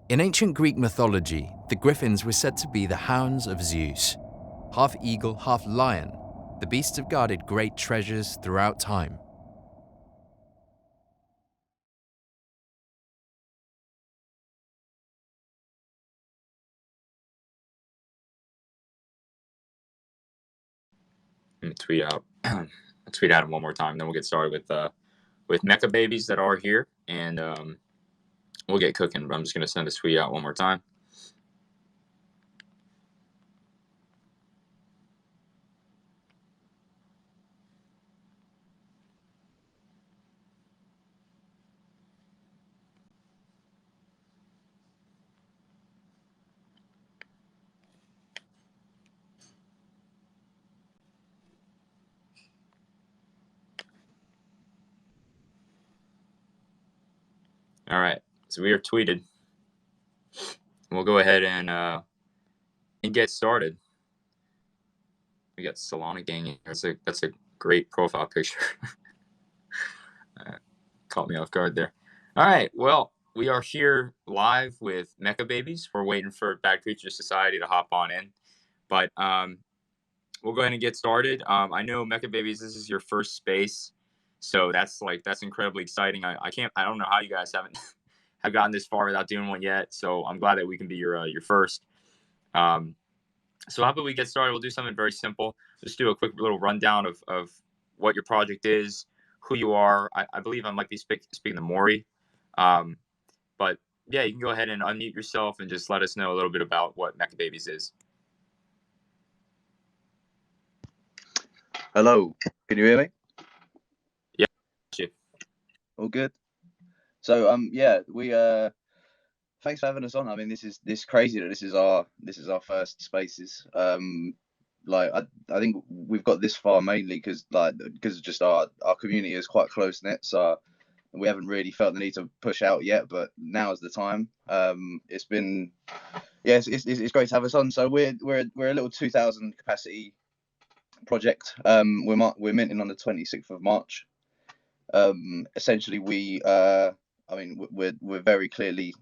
In ancient Greek mythology, the Griffins were said to be the hounds of Zeus. Half eagle, half lion, the beasts have guarded great treasures throughout time. Tweet out. Tweet at him one more time, then we'll get started with Mekababies that are here, and we'll get cooking. But I'm just gonna send this tweet out one more time. All right, so we are tweeted. We'll go ahead and get started. We got Solana gang here. That's a great profile picture. Caught me off guard there. All right, well, we are here live with Mekababies. We're waiting for Bad Creature Society to hop on in, but we'll go ahead and get started. I know Mekababies, this is your first space, so that's incredibly exciting. I don't know how you guys haven't have gotten this far without doing one yet. So I'm glad that we can be your first. So how about we get started? We'll do something very simple. Just do a quick little rundown of what your project is, who you are. I believe I might be speaking to Maury. But yeah, you can go ahead and unmute yourself and just let us know a little bit about what Mekababies is. Hello, can you hear me? Yeah. All good. So yeah, we thanks for having us on. I mean, this is crazy that this is our first spaces. Like I think we've got this far mainly because just our community is quite close knit, so we haven't really felt the need to push out yet. But now is the time. It's been it's great to have us on. So we're a little 2,000 capacity project. We're minting on the 26th of March. Essentially, we're very clearly,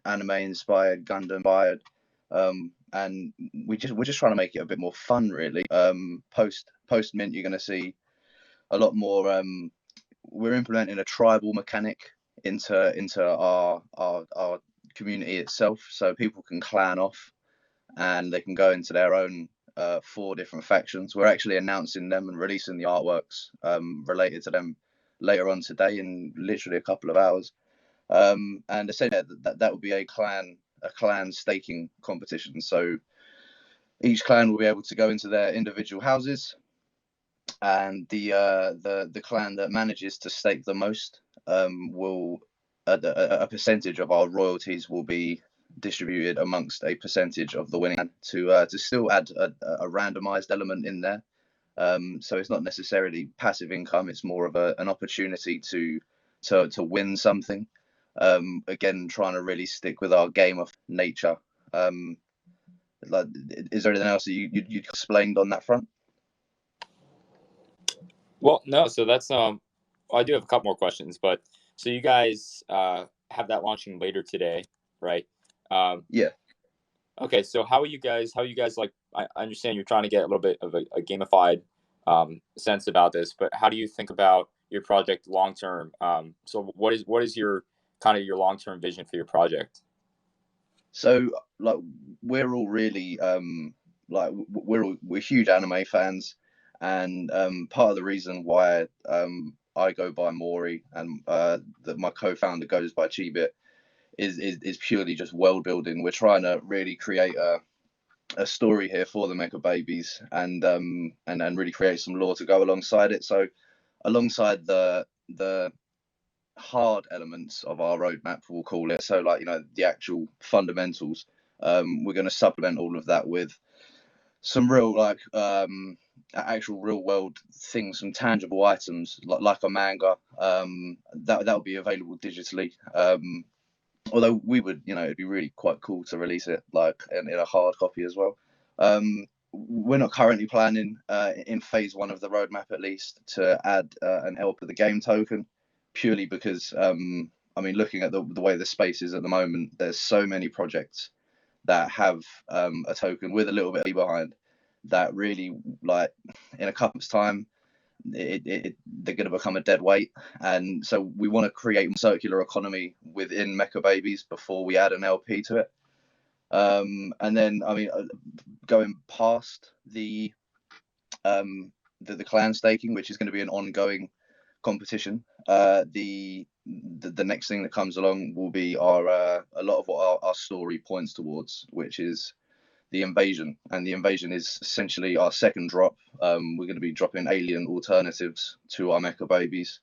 anime inspired, Gundam inspired, and we're just trying to make it a bit more fun, really. Post mint, you're going to see a lot more. We're implementing a tribal mechanic into our community itself, so people can clan off, and they can go into their own 4 different factions. We're actually announcing them and releasing the artworks related to them later on today in literally a couple of hours. And essentially that will be a clan staking competition. So each clan will be able to go into their individual houses, and the clan that manages to stake the most will a percentage of our royalties will be distributed amongst a percentage of the winning to still add a randomized element in there. So it's not necessarily passive income; it's more of an opportunity to win something. Again, trying to really stick with our game of nature. Like, is there anything else that you explained on that front? Well, no. So that's I do have a couple more questions, but so you guys have that launching later today, right? Yeah. Okay, so how are you guys like? I understand you're trying to get a little bit of a gamified sense about this, but how do you think about your project long term? So what is your kind of your long term vision for your project? So like we're all really we're huge anime fans, and part of the reason why I go by Maury and that my co-founder goes by Chibit is purely just world building. We're trying to really create a story here for the Mekababies and really create some lore to go alongside it. So alongside the hard elements of our roadmap, we'll call it, so like the actual fundamentals, we're going to supplement all of that with some real actual real world things, some tangible items like a manga that will be available digitally. Although we would, it'd be really quite cool to release it like in a hard copy as well. We're not currently planning in phase 1 of the roadmap at least to add an help of the game token, purely because I mean, looking at the way the space is at the moment, there's so many projects that have a token with a little bit of fee behind that really, like, in a couple of time, they're going to become a dead weight. And so we want to create a circular economy within Mekababies before we add an LP to it. And then, I mean, going past the clan staking, which is going to be an ongoing competition, the next thing that comes along will be our a lot of what our story points towards, which is the invasion. And the invasion is essentially our second drop. We're going to be dropping alien alternatives to our Mekababies,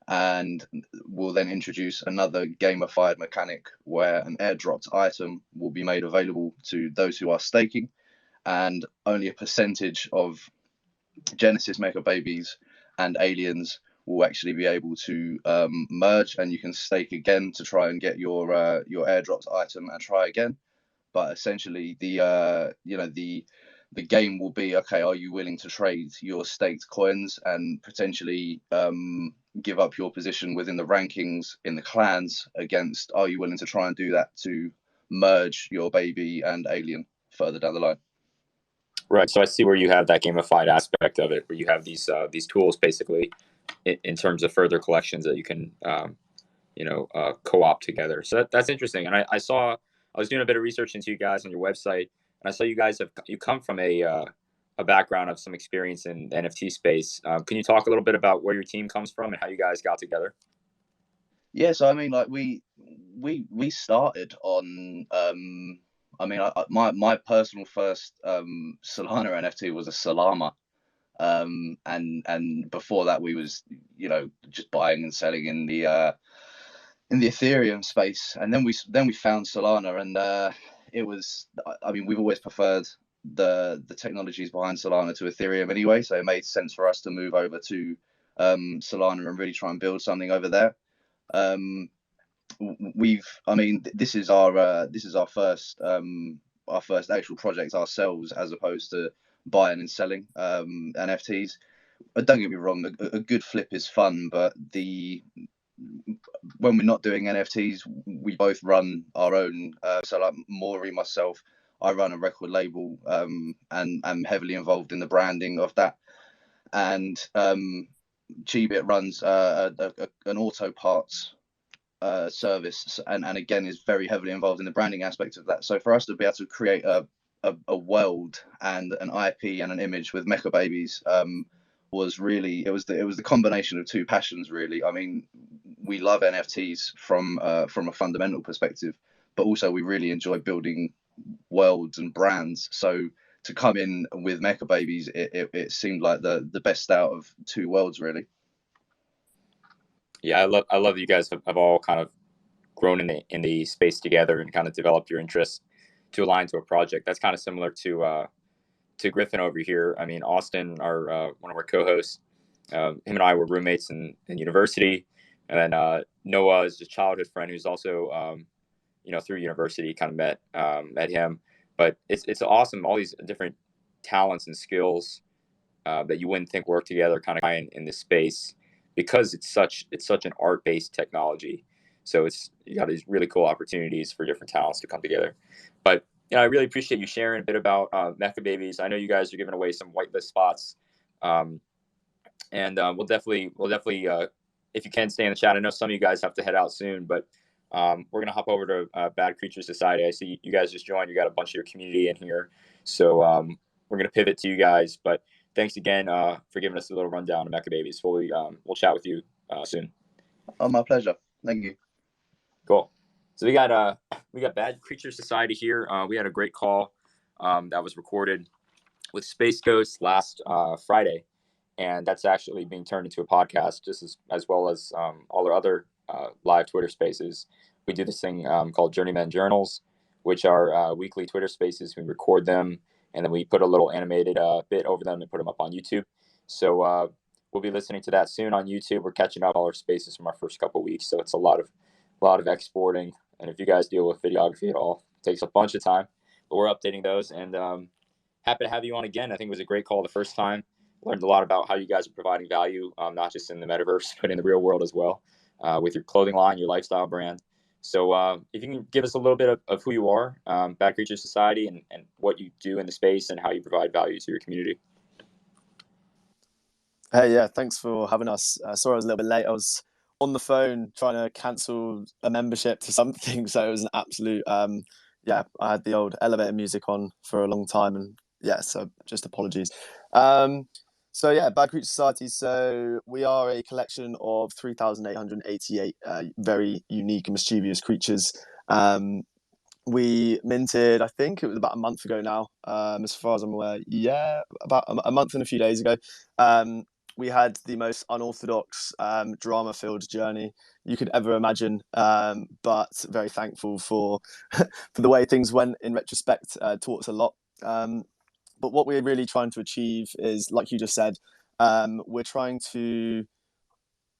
and we'll then introduce another gamified mechanic where an airdropped item will be made available to those who are staking, and only a percentage of Genesis Mekababies and aliens will actually be able to merge, and you can stake again to try and get your airdropped item and try again. But essentially, the game will be, okay, are you willing to trade your staked coins and potentially give up your position within the rankings in the clans against, are you willing to try and do that to merge your baby and alien further down the line? Right. So I see where you have that gamified aspect of it, where you have these tools basically in terms of further collections that you can co-op together. So that's interesting. And I was doing a bit of research into you guys on your website, and I saw you guys you come from a background of some experience in the NFT space. Can you talk a little bit about where your team comes from and how you guys got together? Yeah, so I mean, like we started on I mean, my personal first Solana NFT was a Solana, and before that we was just buying and selling in the Ethereum space, and then we found Solana, and it was, I mean, we've always preferred the technologies behind Solana to Ethereum anyway, so it made sense for us to move over to Solana and really try and build something over there. I mean, this is our first actual project ourselves, as opposed to buying and selling NFTs. Don't get me wrong, a good flip is fun, but when we're not doing NFTs, we both run our own. So like Maury, myself, I run a record label, and I'm heavily involved in the branding of that. And Gbit runs an auto parts service, and again is very heavily involved in the branding aspect of that. So for us to be able to create a world and an IP and an image with Mekababies was really, it was the combination of two passions, really. I mean, we love NFTs from a fundamental perspective, but also we really enjoy building worlds and brands. So to come in with Mekababies, it seemed like the best out of two worlds, really. Yeah, I love you guys have all kind of grown in the space together and kind of developed your interests to align to a project. That's kind of similar to Griffin over here. I mean, Austin, our one of our co-hosts, him and I were roommates in university, and then Noah is just childhood friend who's also through university kind of met him. But it's awesome, all these different talents and skills that you wouldn't think work together kind of in this space, because it's such an art-based technology. So you got these really cool opportunities for different talents to come together. But I really appreciate you sharing a bit about Mekababies. I know you guys are giving away some whitelist spots, and we'll definitely if you can stay in the chat. I know some of you guys have to head out soon, but we're gonna hop over to Bad Creature Society. I see you guys just joined. You got a bunch of your community in here, so we're gonna pivot to you guys. But thanks again for giving us a little rundown of Mekababies. We'll chat with you soon. Oh, my pleasure. Thank you. Cool. So we got Bad Creature Society here. We had a great call that was recorded with Space Ghost last Friday, and that's actually being turned into a podcast, just as well as all our other live Twitter spaces. We do this thing called Journeyman Journals, which are weekly Twitter spaces. We record them, and then we put a little animated bit over them and put them up on YouTube. So we'll be listening to that soon on YouTube. We're catching up all our spaces from our first couple of weeks, so it's a lot of exporting. And if you guys deal with videography at all, it takes a bunch of time, but we're updating those. And happy to have you on again. I think it was a great call the first time. Learned a lot about how you guys are providing value, not just in the metaverse, but in the real world as well. with your clothing line, your lifestyle brand. So if you can give us a little bit of who you are, Bad Creature Society, and what you do in the space and how you provide value to your community. Hey, yeah, thanks for having us. Sorry I was a little bit late. I was on the phone trying to cancel a membership to something, so it was an absolute yeah. I had the old elevator music on for a long time, and yeah, so just apologies. So yeah, Bad Creature Society. So we are a collection of 3,888 very unique and mischievous creatures. We minted, I think it was about a month ago now, as far as I'm aware. Yeah, about a month and a few days ago. We had the most unorthodox, drama-filled journey you could ever imagine, but very thankful for for the way things went in retrospect. Taught us a lot. But what we're really trying to achieve is, like you just said, we're trying to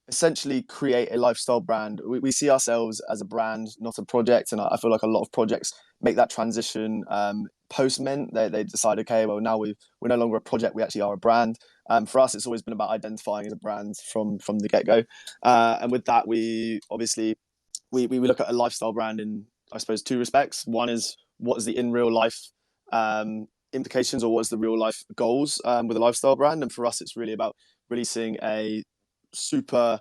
essentially create a lifestyle brand. We see ourselves as a brand, not a project. And I feel like a lot of projects make that transition post mint. They decide, okay, well, now we're no longer a project, we actually are a brand. For us, it's always been about identifying as a brand from the get-go. And with that, we obviously we look at a lifestyle brand in, I suppose, two respects. One is, what is the in real life implications, or what is the real life goals with a lifestyle brand? And for us, it's really about releasing a super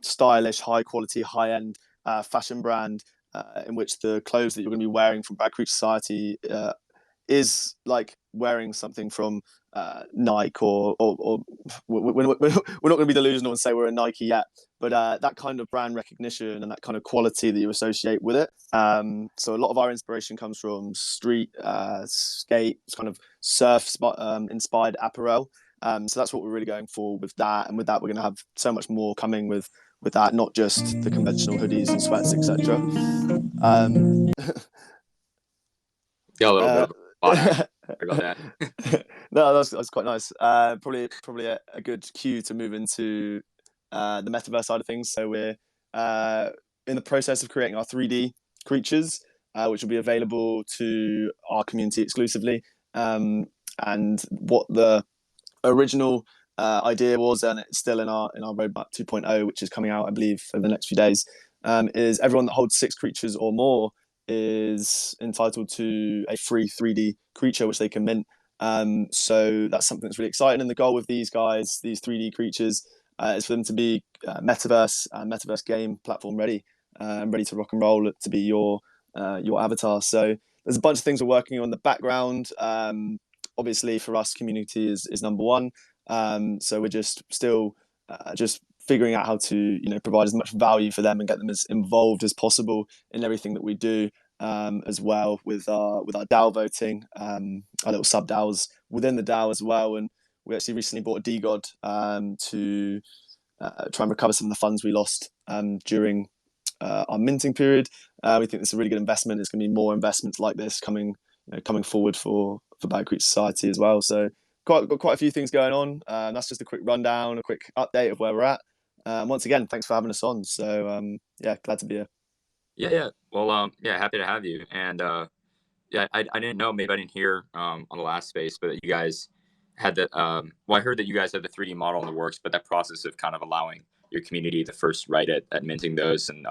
stylish, high quality, high end fashion brand in which the clothes that you're going to be wearing from Bad Creature Society is like wearing something from Nike, or we're not going to be delusional and say we're a Nike yet, but that kind of brand recognition and that kind of quality that you associate with it. So a lot of our inspiration comes from street, skate, kind of surf inspired apparel. So that's what we're really going for with that. And with that, we're going to have so much more coming with that, not just the conventional hoodies and sweats, etc. Yeah, a little bit of a I got that. No, that's quite nice. Probably a good cue to move into the metaverse side of things. So we're in the process of creating our 3D creatures, which will be available to our community exclusively. And what the original idea was, and it's still in our roadmap 2.0, which is coming out, I believe, over the next few days, is everyone that holds 6 creatures or more is entitled to a free 3D creature which they can mint. So that's something that's really exciting. And the goal with these guys, these 3D creatures, is for them to be metaverse game platform ready, ready to rock and roll, to be your avatar. So there's a bunch of things we're working on in the background. Obviously, for us, community is number one. So we're just still just figuring out how to provide as much value for them and get them as involved as possible in everything that we do, as well with our DAO voting, our little sub DAOs within the DAO as well. And we actually recently bought a DGOD to try and recover some of the funds we lost during our minting period. We think it's a really good investment. There's going to be more investments like this coming forward for Bad Creature Society as well. So got quite a few things going on. That's just a quick rundown, a quick update of where we're at. Once again, thanks for having us on. So yeah, glad to be here. Yeah. Well, yeah, happy to have you. And yeah, I didn't know, maybe I didn't hear on the last space, but you guys had that. Well, I heard that you guys had the 3D model in the works, but that process of kind of allowing your community the first right at minting those and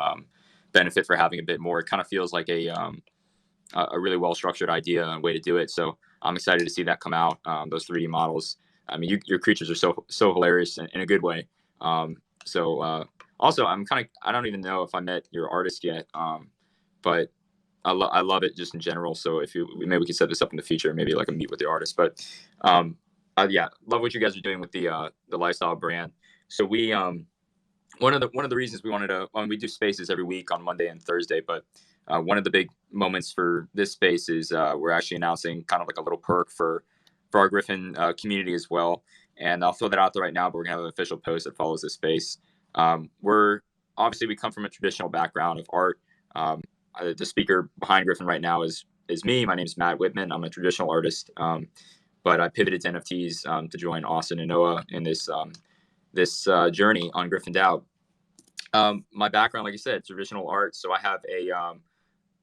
benefit for having a bit more. It kind of feels like a really well structured idea and way to do it. So I'm excited to see that come out. Those 3D models. I mean, your creatures are so hilarious in a good way. Also, I don't even know if I met your artist yet, but I love it just in general. So maybe we could set this up in the future, maybe like a meet with the artist. But yeah, love what you guys are doing with the lifestyle brand. So we one of the reasons we wanted to, we do spaces every week on Monday and Thursday, but one of the big moments for this space is we're actually announcing kind of like a little perk for our Griffin community as well. And I'll throw that out there right now, but we're gonna have an official post that follows this space. We come from a traditional background of art. The speaker behind Griffin right now is me. My name is Matt Whitman. I'm a traditional artist, but I pivoted to NFTs to join Austin and Noah in this journey on Griffin DAO. My background, like I said, traditional art. So I have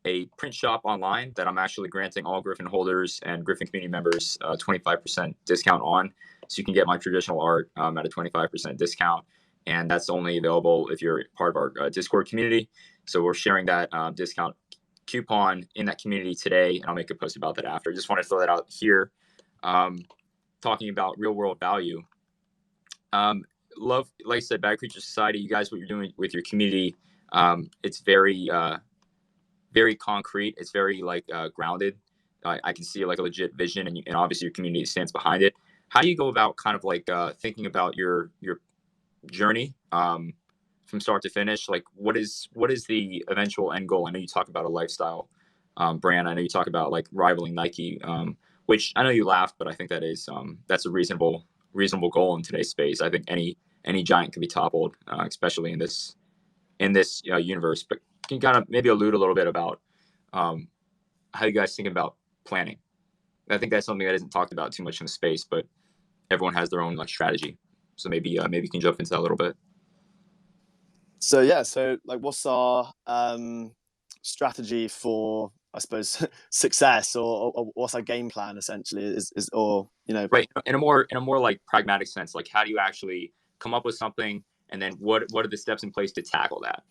a print shop online that I'm actually granting all Griffin holders and Griffin community members 25% discount on. So you can get my traditional art at a 25% discount. and that's only available if you're part of our Discord community. So we're sharing that discount coupon in that community today, and I'll make a post about that after. Just want to throw that out here. Talking about real world value. Love, like I said, Bad Creature Society, you guys, what you're doing with your community, it's very, very concrete. It's very grounded. I can see like a legit vision, and obviously your community stands behind it. How do you go about kind of thinking about your journey from start to finish? Like, what is the eventual end goal? I know you talk about a lifestyle brand. I know you talk about like rivaling Nike, which I know you laugh, but I think that is that's a reasonable goal in today's space. I think any giant can be toppled, especially in this universe. But can you kind of maybe allude a little bit about how you guys think about planning? I think that's something that isn't talked about too much in the space, but everyone has their own like strategy. So maybe you can jump into that a little bit. So like, what's our strategy for, I suppose, success, or what's our game plan essentially? Is right in a more like pragmatic sense, like how do you actually come up with something, and then what are the steps in place to tackle that?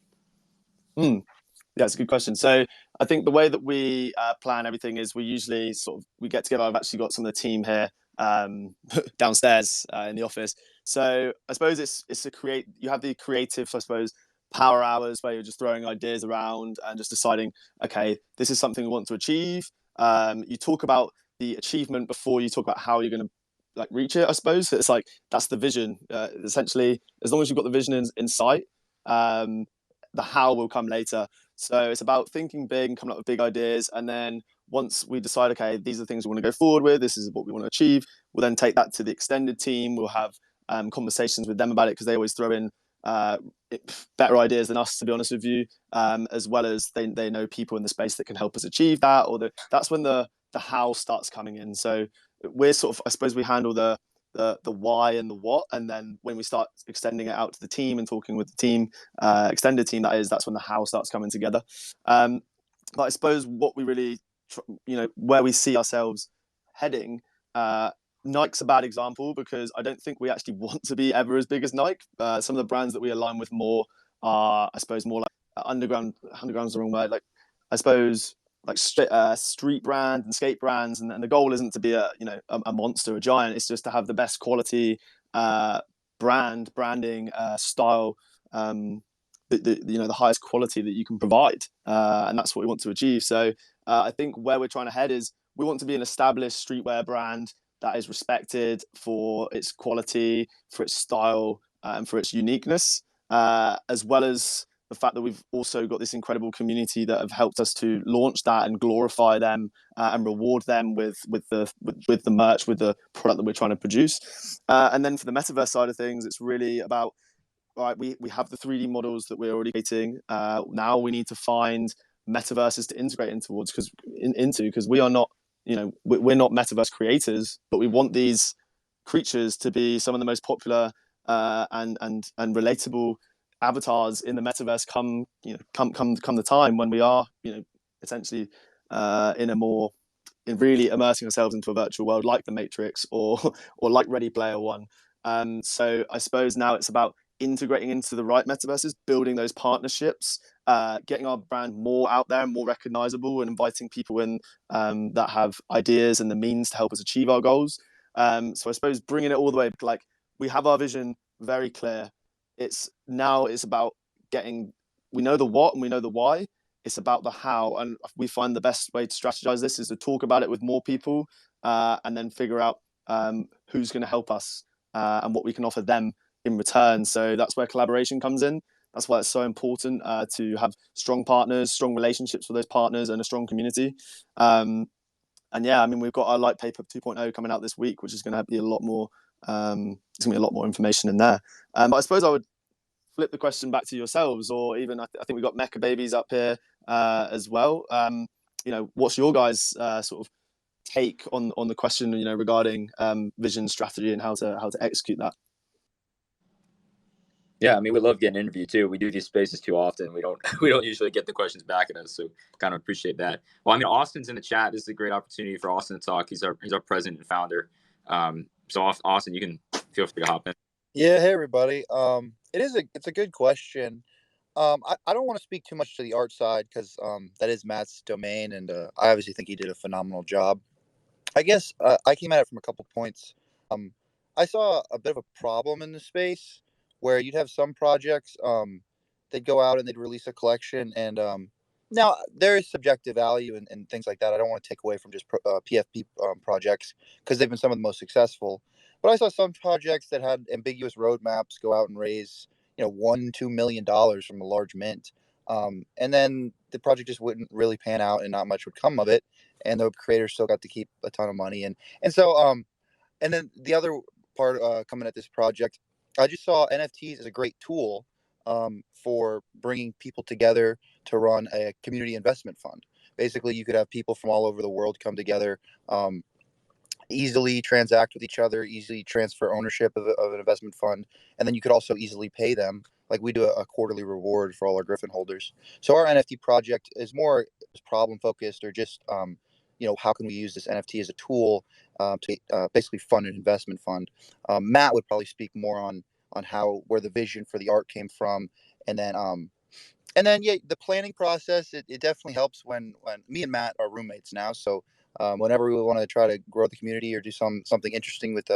Yeah, it's a good question. So I think the way that we plan everything is we usually we get together. I've actually got some of the team here downstairs in the office. So I suppose you have the creative, I suppose, power hours where you're just throwing ideas around and just deciding, okay, this is something we want to achieve. You talk about the achievement before you talk about how you're going to reach it, I suppose. It's like, that's the vision. Essentially, as long as you've got the vision in sight, the how will come later. So it's about thinking big and coming up with big ideas. And then once we decide, okay, these are the things we want to go forward with, this is what we want to achieve, we'll then take that to the extended team. We'll have conversations with them about it, because they always throw in better ideas than us, to be honest with you, as well as they know people in the space that can help us achieve that. That's when the how starts coming in. So we're I suppose we handle the why and the what, and then when we start extending it out to the team and talking with the team, extended team, that's when the how starts coming together. But I suppose what we really where we see ourselves heading, Nike's a bad example, because I don't think we actually want to be ever as big as Nike. Some of the brands that we align with more are, I suppose, more like underground's the wrong word, like I suppose like street brand and skate brands, and the goal isn't to be a monster, a giant. It's just to have the best quality branding style, the highest quality that you can provide, and that's what we want to achieve. So I think where we're trying to head is we want to be an established streetwear brand that is respected for its quality, for its style, and for its uniqueness, as well as the fact that we've also got this incredible community that have helped us to launch that and glorify them and reward them with the merch, with the product that we're trying to produce. And then for the metaverse side of things, it's really about, right, we have the 3D models that we're already creating. Now we need to find metaverses to integrate into, because we are not, we're not metaverse creators, but we want these creatures to be some of the most popular and relatable avatars in the metaverse come the time when we are essentially in really immersing ourselves into a virtual world like the Matrix or like Ready Player One. So I suppose now it's about integrating into the right metaverses, building those partnerships, getting our brand more out there and more recognizable, and inviting people in that have ideas and the means to help us achieve our goals. So I suppose bringing it all the way, like, we have our vision very clear. It's about we know the what and we know the why. It's about the how, and we find the best way to strategize this is to talk about it with more people, and then figure out who's going to help us and what we can offer them in return. So that's where collaboration comes in. That's why it's so important to have strong partners, strong relationships with those partners, and a strong community. And yeah, I mean, we've got our Light Paper 2.0 coming out this week, which is going to be a lot more. There's going to be a lot more information in there. But I suppose I would flip the question back to yourselves, or even I think we've got Mekababies up here as well. What's your guys sort of take on the question, regarding vision, strategy, and how to execute that? Yeah, I mean, we love getting interviewed too. We do these spaces too often. We don't usually get the questions back at us, so kind of appreciate that. Well, I mean, Austin's in the chat. This is a great opportunity for Austin to talk. He's our president and founder. So Austin, you can feel free to hop in. Yeah, hey everybody. It's a good question. I don't want to speak too much to the art side because that is Matt's domain, and I obviously think he did a phenomenal job. I guess I came at it from a couple points. I saw a bit of a problem in the space where you'd have some projects, they'd go out and they'd release a collection, and now there is subjective value and things like that. I don't want to take away from just PFP projects because they've been some of the most successful. But I saw some projects that had ambiguous roadmaps go out and raise, $1-2 million from a large mint, and then the project just wouldn't really pan out, and not much would come of it, and the creators still got to keep a ton of money. And then the other part coming at this project, I just saw NFTs as a great tool for bringing people together to run a community investment fund. Basically, you could have people from all over the world come together, easily transact with each other, easily transfer ownership of an investment fund, and then you could also easily pay them. Like we do a quarterly reward for all our Griffin holders. So our NFT project is more problem focused, or just how can we use this NFT as a tool to basically fund an investment fund. Matt would probably speak more on how, where the vision for the art came from, and then yeah, the planning process. It definitely helps when me and Matt are roommates now. So whenever we want to try to grow the community or do something interesting with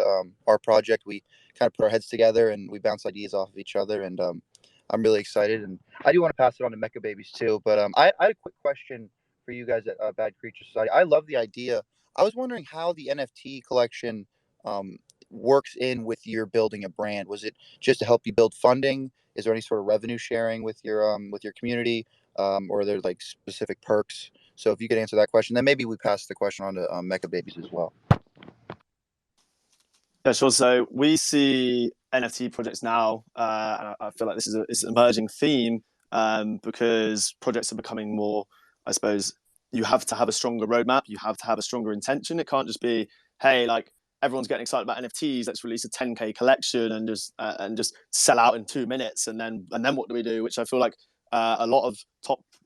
our project, we kind of put our heads together and we bounce ideas off of each other. And I'm really excited, and I do want to pass it on to Mekababies too. But I had a quick question for you guys at Bad Creature Society. I love the idea. I was wondering how the NFT collection um, works in with your building a brand. Was it just to help you build funding? Is there any sort of revenue sharing with your community, or are there like specific perks? So if you could answer that question, then maybe we pass the question on to Mekababies as well. Yeah, sure. So we see NFT projects now, and I feel like this is an emerging theme, because projects are becoming more, I suppose, you have to have a stronger roadmap, you have to have a stronger intention. It can't just be, hey, like everyone's getting excited about NFTs, let's release a 10K collection and just sell out in 2 minutes, and then what do we do? Which I feel like a lot of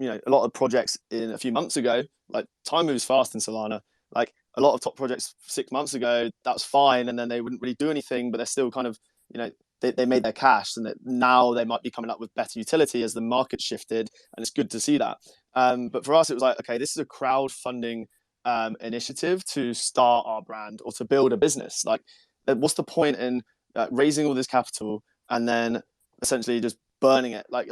a lot of projects in a few months ago, like time moves fast in Solana. Like a lot of top projects 6 months ago, that was fine, and then they wouldn't really do anything, but they're still kind of, they made their cash, and now they might be coming up with better utility as the market shifted, and it's good to see that. But for us, it was like, okay, this is a crowdfunding initiative to start our brand or to build a business. Like, what's the point in raising all this capital and then essentially just burning it, like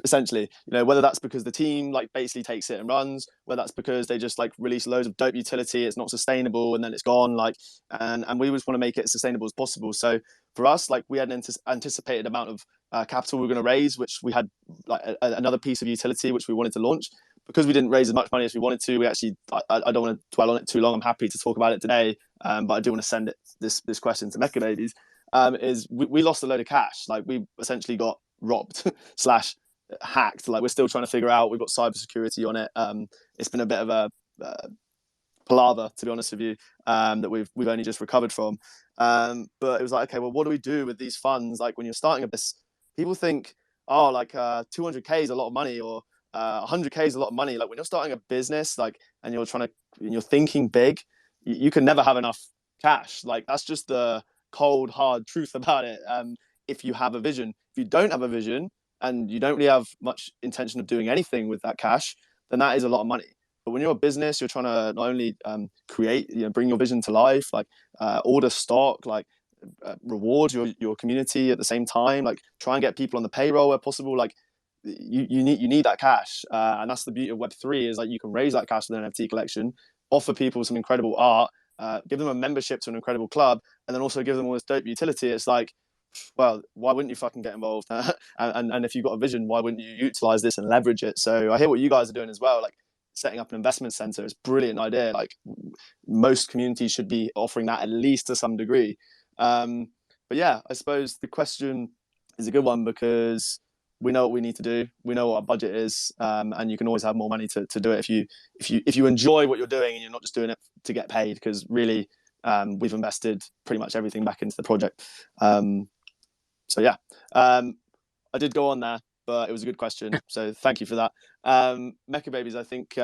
essentially, whether that's because the team like basically takes it and runs, whether that's because they just like release loads of dope utility, it's not sustainable, and then it's gone, like, and we just want to make it as sustainable as possible. So for us, like, we had an anticipated amount of capital we were going to raise, which we had like another piece of utility which we wanted to launch. Because we didn't raise as much money as we wanted to, we actually, I don't want to dwell on it too long, I'm happy to talk about it today, but I do want to send this question to Mekababies. Is we lost a load of cash. Like, we essentially got robbed slash hacked. Like, we're still trying to figure out, we've got cybersecurity on it. It's been a bit of a palaver, to be honest with you, that we've only just recovered from. But it was like, okay, well, what do we do with these funds? Like, when you're starting a business, people think, oh, like 200K is a lot of money, or 100K is a lot of money. Like, when you're starting a business, like, and you're thinking big, you can never have enough cash. Like, that's just the cold, hard truth about it. If you have a vision, if you don't have a vision and you don't really have much intention of doing anything with that cash, then that is a lot of money. But when you're a business, you're trying to not only create, bring your vision to life, like order stock, like reward your community at the same time, like try and get people on the payroll where possible. Like, you need that cash, and that's the beauty of Web3, is like you can raise that cash with an NFT collection, offer people some incredible art, give them a membership to an incredible club, and then also give them all this dope utility. It's like, well, why wouldn't you fucking get involved? and if you've got a vision, why wouldn't you utilize this and leverage it? So I hear what you guys are doing as well. Like, setting up an investment center is a brilliant idea. Like, most communities should be offering that at least to some degree. But yeah, I suppose the question is a good one, because we know what we need to do. We know what our budget is, and you can always have more money to do it if you enjoy what you're doing and you're not just doing it to get paid. Because really, we've invested pretty much everything back into the project. So yeah, I did go on there, but it was a good question. So thank you for that. Mekababies, I think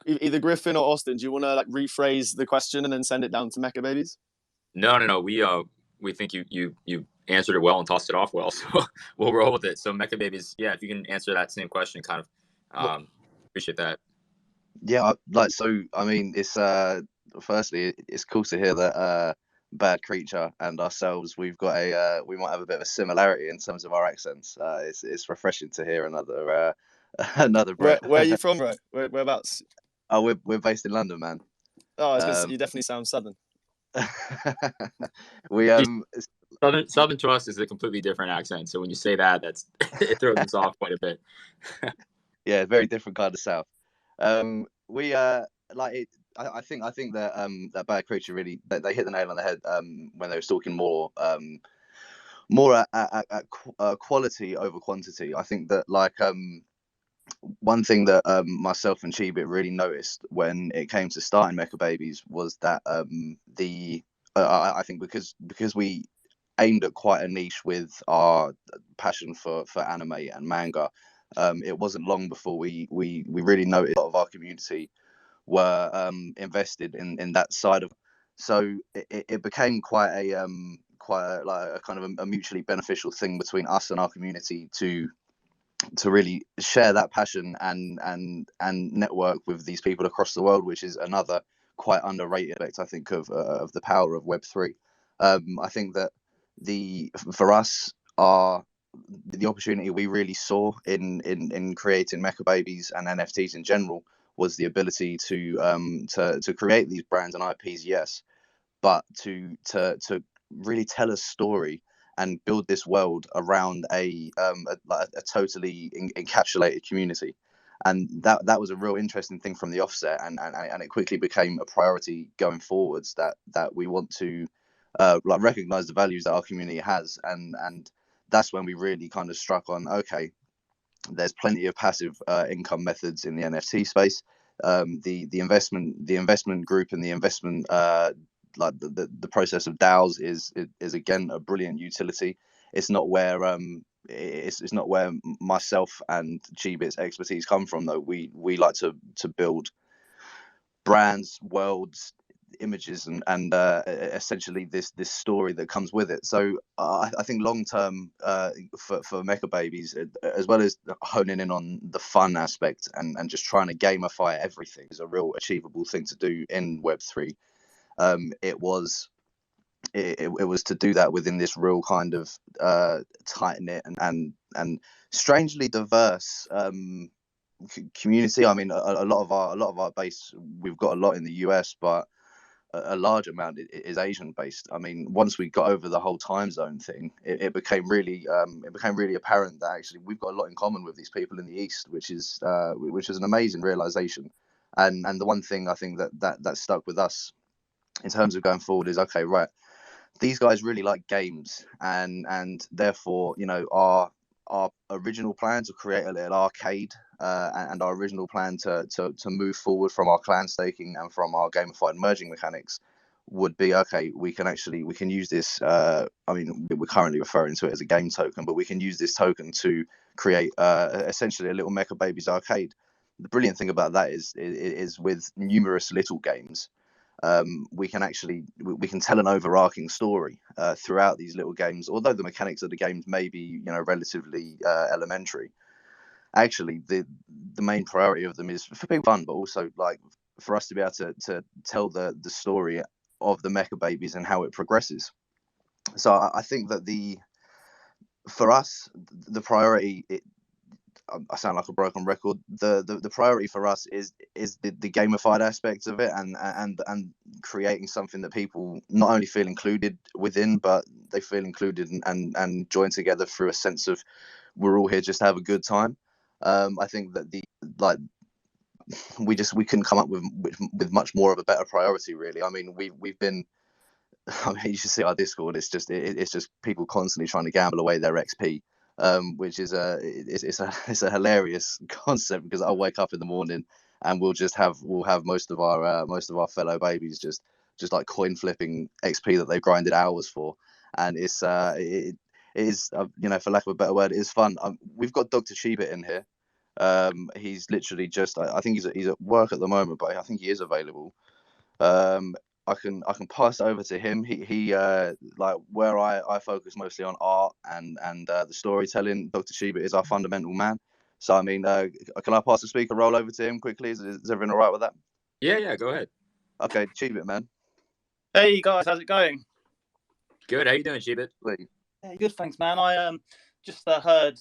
either Griffin or Austin, do you want to like rephrase the question and then send it down to Mekababies? No. We think you answered it well and tossed it off well. So we'll roll with it. So Mekababies, yeah, if you can answer that same question, kind of appreciate that. Yeah, so I mean, it's firstly, it's cool to hear that Bad Creature and ourselves, we might have a bit of a similarity in terms of our accents. It's refreshing to hear another another Brett. Where are you from, bro? Whereabouts? Oh, we're based in London, man. Oh, I was gonna say, you definitely sound southern. We Southern to us is a completely different accent. So when you say that, it throws us off quite a bit. Yeah, very different kind of South. We like it. I think that that Bad Creature really they hit the nail on the head when they were talking more at quality over quantity. I think that one thing that myself and Cheebit really noticed when it came to starting Mekababies was that I think because we aimed at quite a niche with our passion for anime and manga, it wasn't long before we really noticed a lot of our community were invested in that side of. So it became quite a like a kind of a mutually beneficial thing between us and our community to really share that passion and network with these people across the world, which is another quite underrated aspect, I think, of the power of Web3. I think that for us, the opportunity we really saw in creating Mekababies and NFTs in general was the ability to create these brands and IPs, yes, but to really tell a story and build this world around a totally encapsulated community. And that was a real interesting thing from the offset, and it quickly became a priority going forwards that we want to recognize the values that our community has, and that's when we really kind of struck on, okay, there's plenty of passive income methods in the NFT space. The investment group and the investment the process of DAOs is again a brilliant utility. It's not where it's not where myself and Cheebit's expertise come from, though. We like to build brands, worlds, images, and essentially this story that comes with it. So I think long term for Mekababies, as well as honing in on the fun aspect and just trying to gamify everything, is a real achievable thing to do in Web3. It was to do that within this real kind of tight knit and strangely diverse community. I mean, a lot of our base, we've got a lot in the US, but a large amount is Asian based. I mean, once we got over the whole time zone thing, it became really apparent that actually we've got a lot in common with these people in the East, which is an amazing realization. And the one thing I think that stuck with us in terms of going forward is, okay, right, these guys really like games, and therefore, you know, our original plan to create a little arcade and our original plan to move forward from our clan staking and from our gamified merging mechanics would be, okay, we can use this, I mean, we're currently referring to it as a game token, but we can use this token to create essentially a little Mekababies arcade. The brilliant thing about that is with numerous little games, we can tell an overarching story throughout these little games. Although the mechanics of the games may be, you know, relatively elementary, actually the main priority of them is for people fun, but also like for us to be able to tell the story of the Mekababies and how it progresses. So I think that for us, the priority, I sound like a broken record. The priority for us is the gamified aspects of it, and creating something that people not only feel included within, but they feel included and join together through a sense of we're all here just to have a good time. I think that we couldn't come up with much more of a better priority, really. I mean, we've been. I mean, you should see our Discord. It's just people constantly trying to gamble away their XP. Which is it's a hilarious concept, because I'll wake up in the morning and we'll have most of our fellow babies just like coin flipping XP that they've grinded hours for, and it is you know, for lack of a better word, it is fun. We've got Dr. Cheebit in here. He's literally just I think he's at work at the moment, but I think he is available. I can pass it over to him. He like where I focus mostly on art and the storytelling. Dr. Chiba is our fundamental man. So I mean, can I pass the speaker role over to him quickly? Is everyone all right with that? Yeah, go ahead. Okay, Chiba, man. Hey guys, how's it going? Good. How you doing, Chiba? Yeah, good, thanks, man. I just heard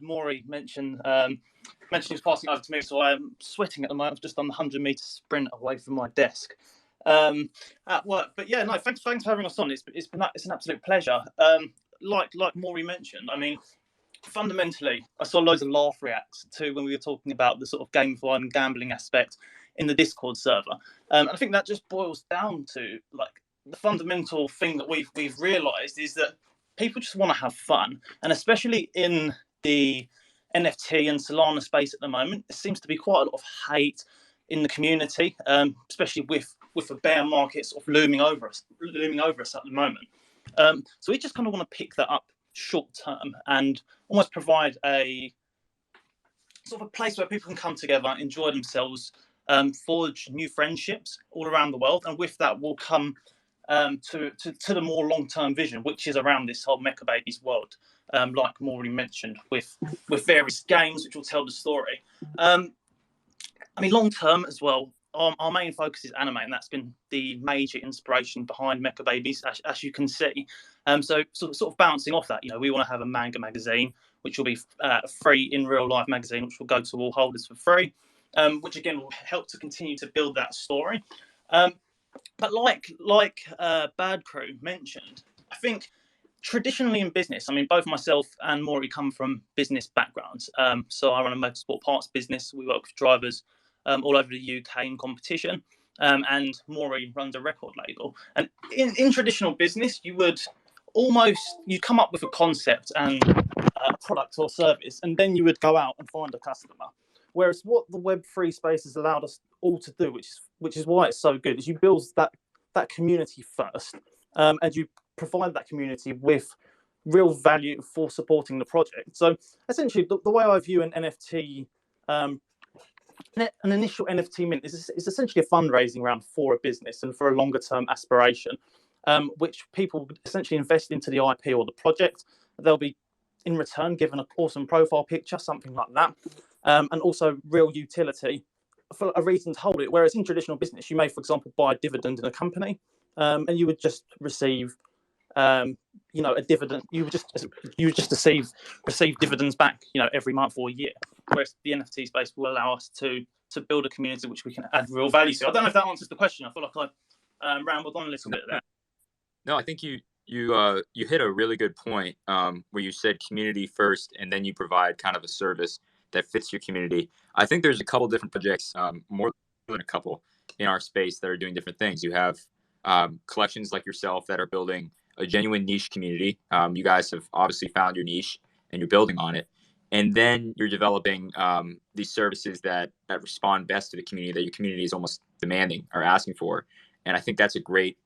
Maury mention he was passing over to me, so I'm sweating at the moment. I've just done the 100-meter sprint away from my desk at work. But yeah, no, thanks for having us on. It's an absolute pleasure. Like Maury mentioned, I mean, fundamentally, I saw loads of laugh reacts to when we were talking about the sort of gamified and gambling aspect in the Discord server. I think that just boils down to like the fundamental thing that we've realised is that people just want to have fun, and especially in the NFT and Solana space at the moment, there seems to be quite a lot of hate in the community, especially with the bear market sort of looming over us at the moment. So we just kind of want to pick that up short term and almost provide a sort of a place where people can come together, enjoy themselves, forge new friendships all around the world, and with that will come to the more long-term vision, which is around this whole Mekababies world, like I'm already mentioned, with various games which will tell the story. I mean, long-term as well, our main focus is anime, and that's been the major inspiration behind Mekababies, as you can see. So sort of bouncing off that, we want to have a manga magazine, which will be a free in real life magazine, which will go to all holders for free, which again will help to continue to build that story. But like Bad Crew mentioned, I think traditionally in business, I mean, both myself and Maury come from business backgrounds. So I run a motorsport parts business. We work with drivers all over the UK in competition. And Maury runs a record label. And in traditional business, you'd come up with a concept and a product or service, and then you would go out and find a customer. Whereas what the Web3 space has allowed us all to do, which is why it's so good, is you build that community first, and you provide that community with real value for supporting the project. So essentially, the way I view an NFT, an initial NFT mint is essentially a fundraising round for a business and for a longer term aspiration, which people would essentially invest into the IP or the project. They'll be in return given an awesome profile picture, something like that, and also real utility for a reason to hold it. Whereas in traditional business, you may, for example, buy a dividend in a company, and you would just receive, a dividend. You would just receive dividends back, every month or year. Whereas the NFT space will allow us to build a community which we can add real value to. I don't know if that answers the question. I feel like I rambled on a little bit there. No, I think you hit a really good point where you said community first, and then you provide kind of a service that fits your community. I think there's a couple different projects, more than a couple, in our space that are doing different things. You have collections like yourself that are building a genuine niche community. You guys have obviously found your niche and you're building on it. And then you're developing these services that respond best to the community, that your community is almost demanding or asking for. And I think that's a great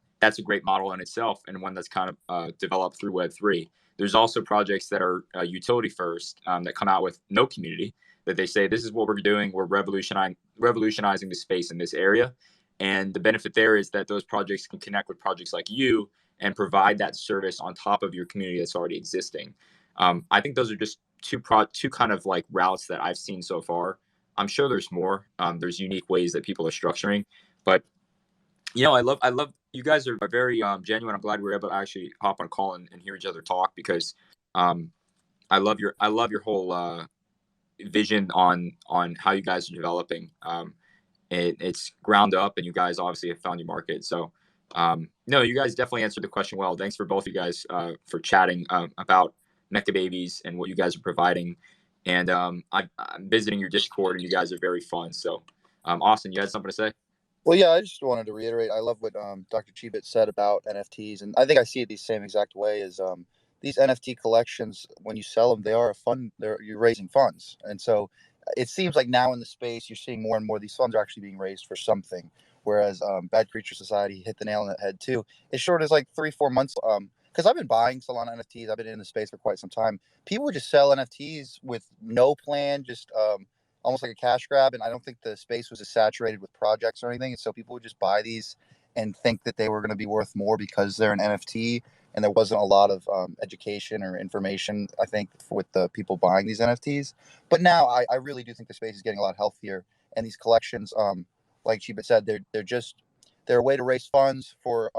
model in itself, and one that's kind of developed through Web3. There's also projects that are utility first that come out with no community, that they say, this is what we're doing. We're revolutionizing the space in this area. And the benefit there is that those projects can connect with projects like you and provide that service on top of your community that's already existing. I think those are just two kind of like routes that I've seen so far. I'm sure there's more. There's unique ways that people are structuring, but I love you guys are very genuine. I'm glad we were able to actually hop on a call and hear each other talk, because I love your whole vision on how you guys are developing. It's ground up, and you guys obviously have found your market. So no, you guys definitely answered the question well. Thanks for both of you guys for chatting about Mekababies and what you guys are providing. And I'm visiting your Discord, and you guys are very fun. So Austin, you had something to say? Well, yeah, I just wanted to reiterate, I love what Dr. Chibit said about NFTs, and I think I see it the same exact way as these NFT collections. When you sell them, they are a fund. You're raising funds, and so it seems like now in the space you're seeing more and more these funds are actually being raised for something. Whereas Bad Creature Society hit the nail on the head too. As short as like 3-4 months, because I've been buying Solana NFTs, I've been in the space for quite some time. People would just sell NFTs with no plan, just almost like a cash grab, and I don't think the space was as saturated with projects or anything, and so people would just buy these and think that they were going to be worth more because they're an NFT, and there wasn't a lot of education or information, I think, with the people buying these NFTs. But now I really do think the space is getting a lot healthier, and these collections, like Chiba said, they're a way to raise funds for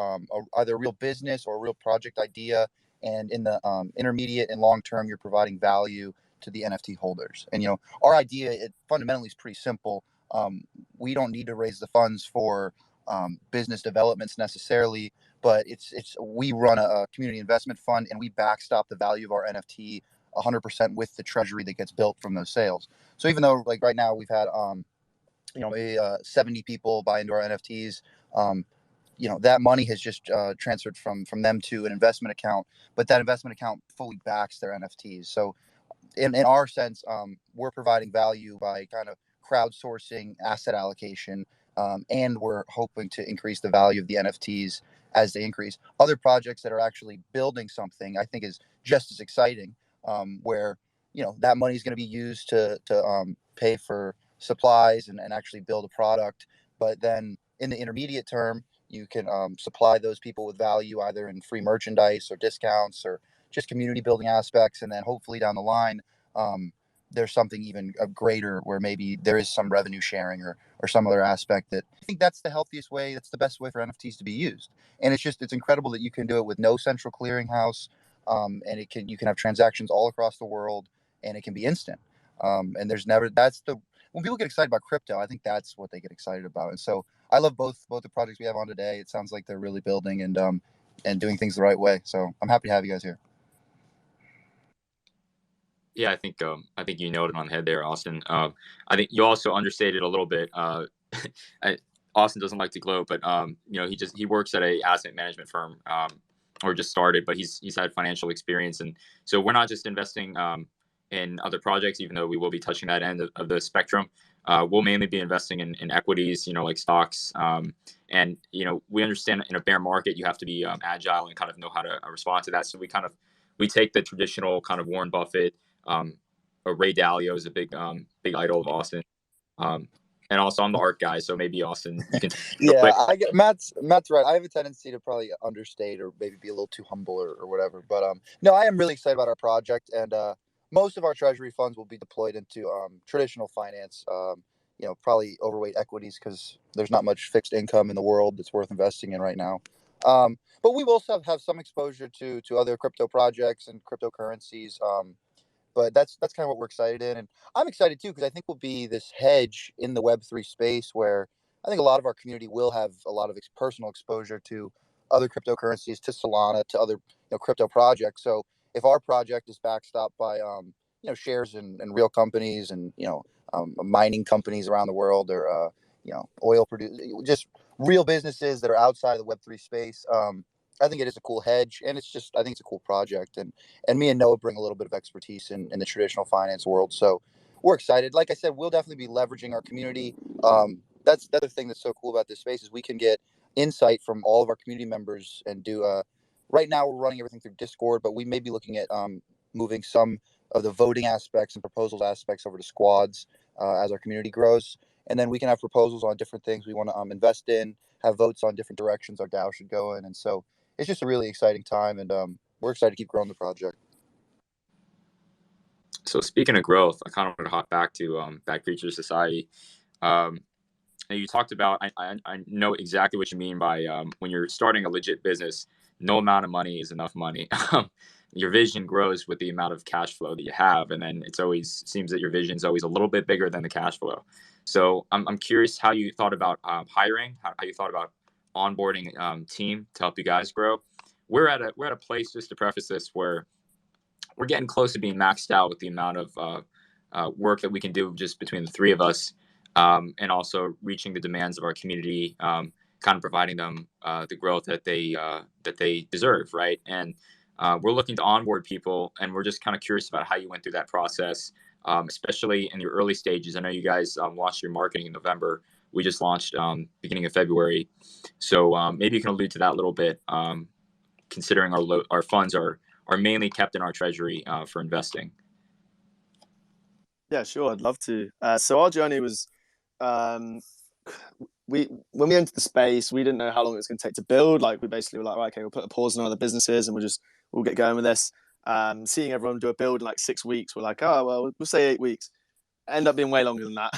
either a real business or a real project idea. And in the intermediate and long term, you're providing value to the NFT holders. And our idea, it fundamentally is pretty simple. We don't need to raise the funds for business developments necessarily, but we run a community investment fund, and we backstop the value of our NFT 100% with the treasury that gets built from those sales. So even though, like, right now we've had maybe 70 people buy into our NFTs, that money has just transferred from them to an investment account, but that investment account fully backs their NFTs. So in our sense, we're providing value by kind of crowdsourcing asset allocation, and we're hoping to increase the value of the NFTs as they increase. Other projects that are actually building something, I think, is just as exciting, where that money is going to be used to pay for supplies and actually build a product. But then in the intermediate term, you can supply those people with value either in free merchandise or discounts or just community building aspects. And then hopefully down the line, there's something even greater where maybe there is some revenue sharing or some other aspect. That I think that's the healthiest way. That's the best way for NFTs to be used. And it's incredible that you can do it with no central clearinghouse. And you can have transactions all across the world, and it can be instant. And when people get excited about crypto, I think that's what they get excited about. And so I love both the projects we have on today. It sounds like they're really building and doing things the right way. So I'm happy to have you guys here. Yeah, I think you nailed it on the head there, Austin. I think you also understated a little bit. Austin doesn't like to gloat, but he works at a asset management firm, or just started, but he's had financial experience, and so we're not just investing in other projects, even though we will be touching that end of the spectrum. We'll mainly be investing in equities, like stocks, and we understand in a bear market you have to be agile and kind of know how to respond to that. So we take the traditional kind of Warren Buffett. Ray Dalio is a big idol of Austin, and also I'm the art guy, so maybe Austin, you can. Yeah, I get Matt's right. I have a tendency to probably understate or maybe be a little too humble or whatever. But no, I am really excited about our project, and most of our treasury funds will be deployed into traditional finance. Probably overweight equities because there's not much fixed income in the world that's worth investing in right now. But we will also have some exposure to other crypto projects and cryptocurrencies. But that's kind of what we're excited in. And I'm excited too, because I think we'll be this hedge in the Web3 space where I think a lot of our community will have a lot of personal exposure to other cryptocurrencies, to Solana, to other crypto projects. So if our project is backstopped by shares in real companies and mining companies around the world, or oil just real businesses that are outside of the Web3 space, I think it is a cool hedge, and I think it's a cool project. And me and Noah bring a little bit of expertise in the traditional finance world. So we're excited. Like I said, we'll definitely be leveraging our community. That's the other thing that's so cool about this space is we can get insight from all of our community members and do, right now we're running everything through Discord, but we may be looking at moving some of the voting aspects and proposals aspects over to squads as our community grows. And then we can have proposals on different things we want to invest in, have votes on different directions our DAO should go in. And so it's just a really exciting time, and we're excited to keep growing the project. So speaking of growth, I kind of want to hop back to Bad Creatures Society. And you talked about, I know exactly what you mean by when you're starting a legit business, no amount of money is enough money. Your vision grows with the amount of cash flow that you have, and then seems that your vision is always a little bit bigger than the cash flow. So I'm curious how you thought about hiring, how you thought about onboarding team to help you guys grow. We're at a place, just to preface this, where we're getting close to being maxed out with the amount of work that we can do just between the three of us, and also reaching the demands of our community, kind of providing them the growth that they deserve, right? And we're looking to onboard people, and we're just kind of curious about how you went through that process, especially in your early stages. I know you guys launched your marketing in November. We just launched beginning of February. So maybe you can allude to that a little bit, considering our funds are mainly kept in our treasury for investing. Yeah, sure. I'd love to. So our journey was when we entered the space, we didn't know how long it was going to take to build. Like, we basically were like, right, okay, we'll put a pause on other businesses and we'll get going with this. Seeing everyone do a build in like 6 weeks, we're like, oh well, we'll say 8 weeks. End up being way longer than that.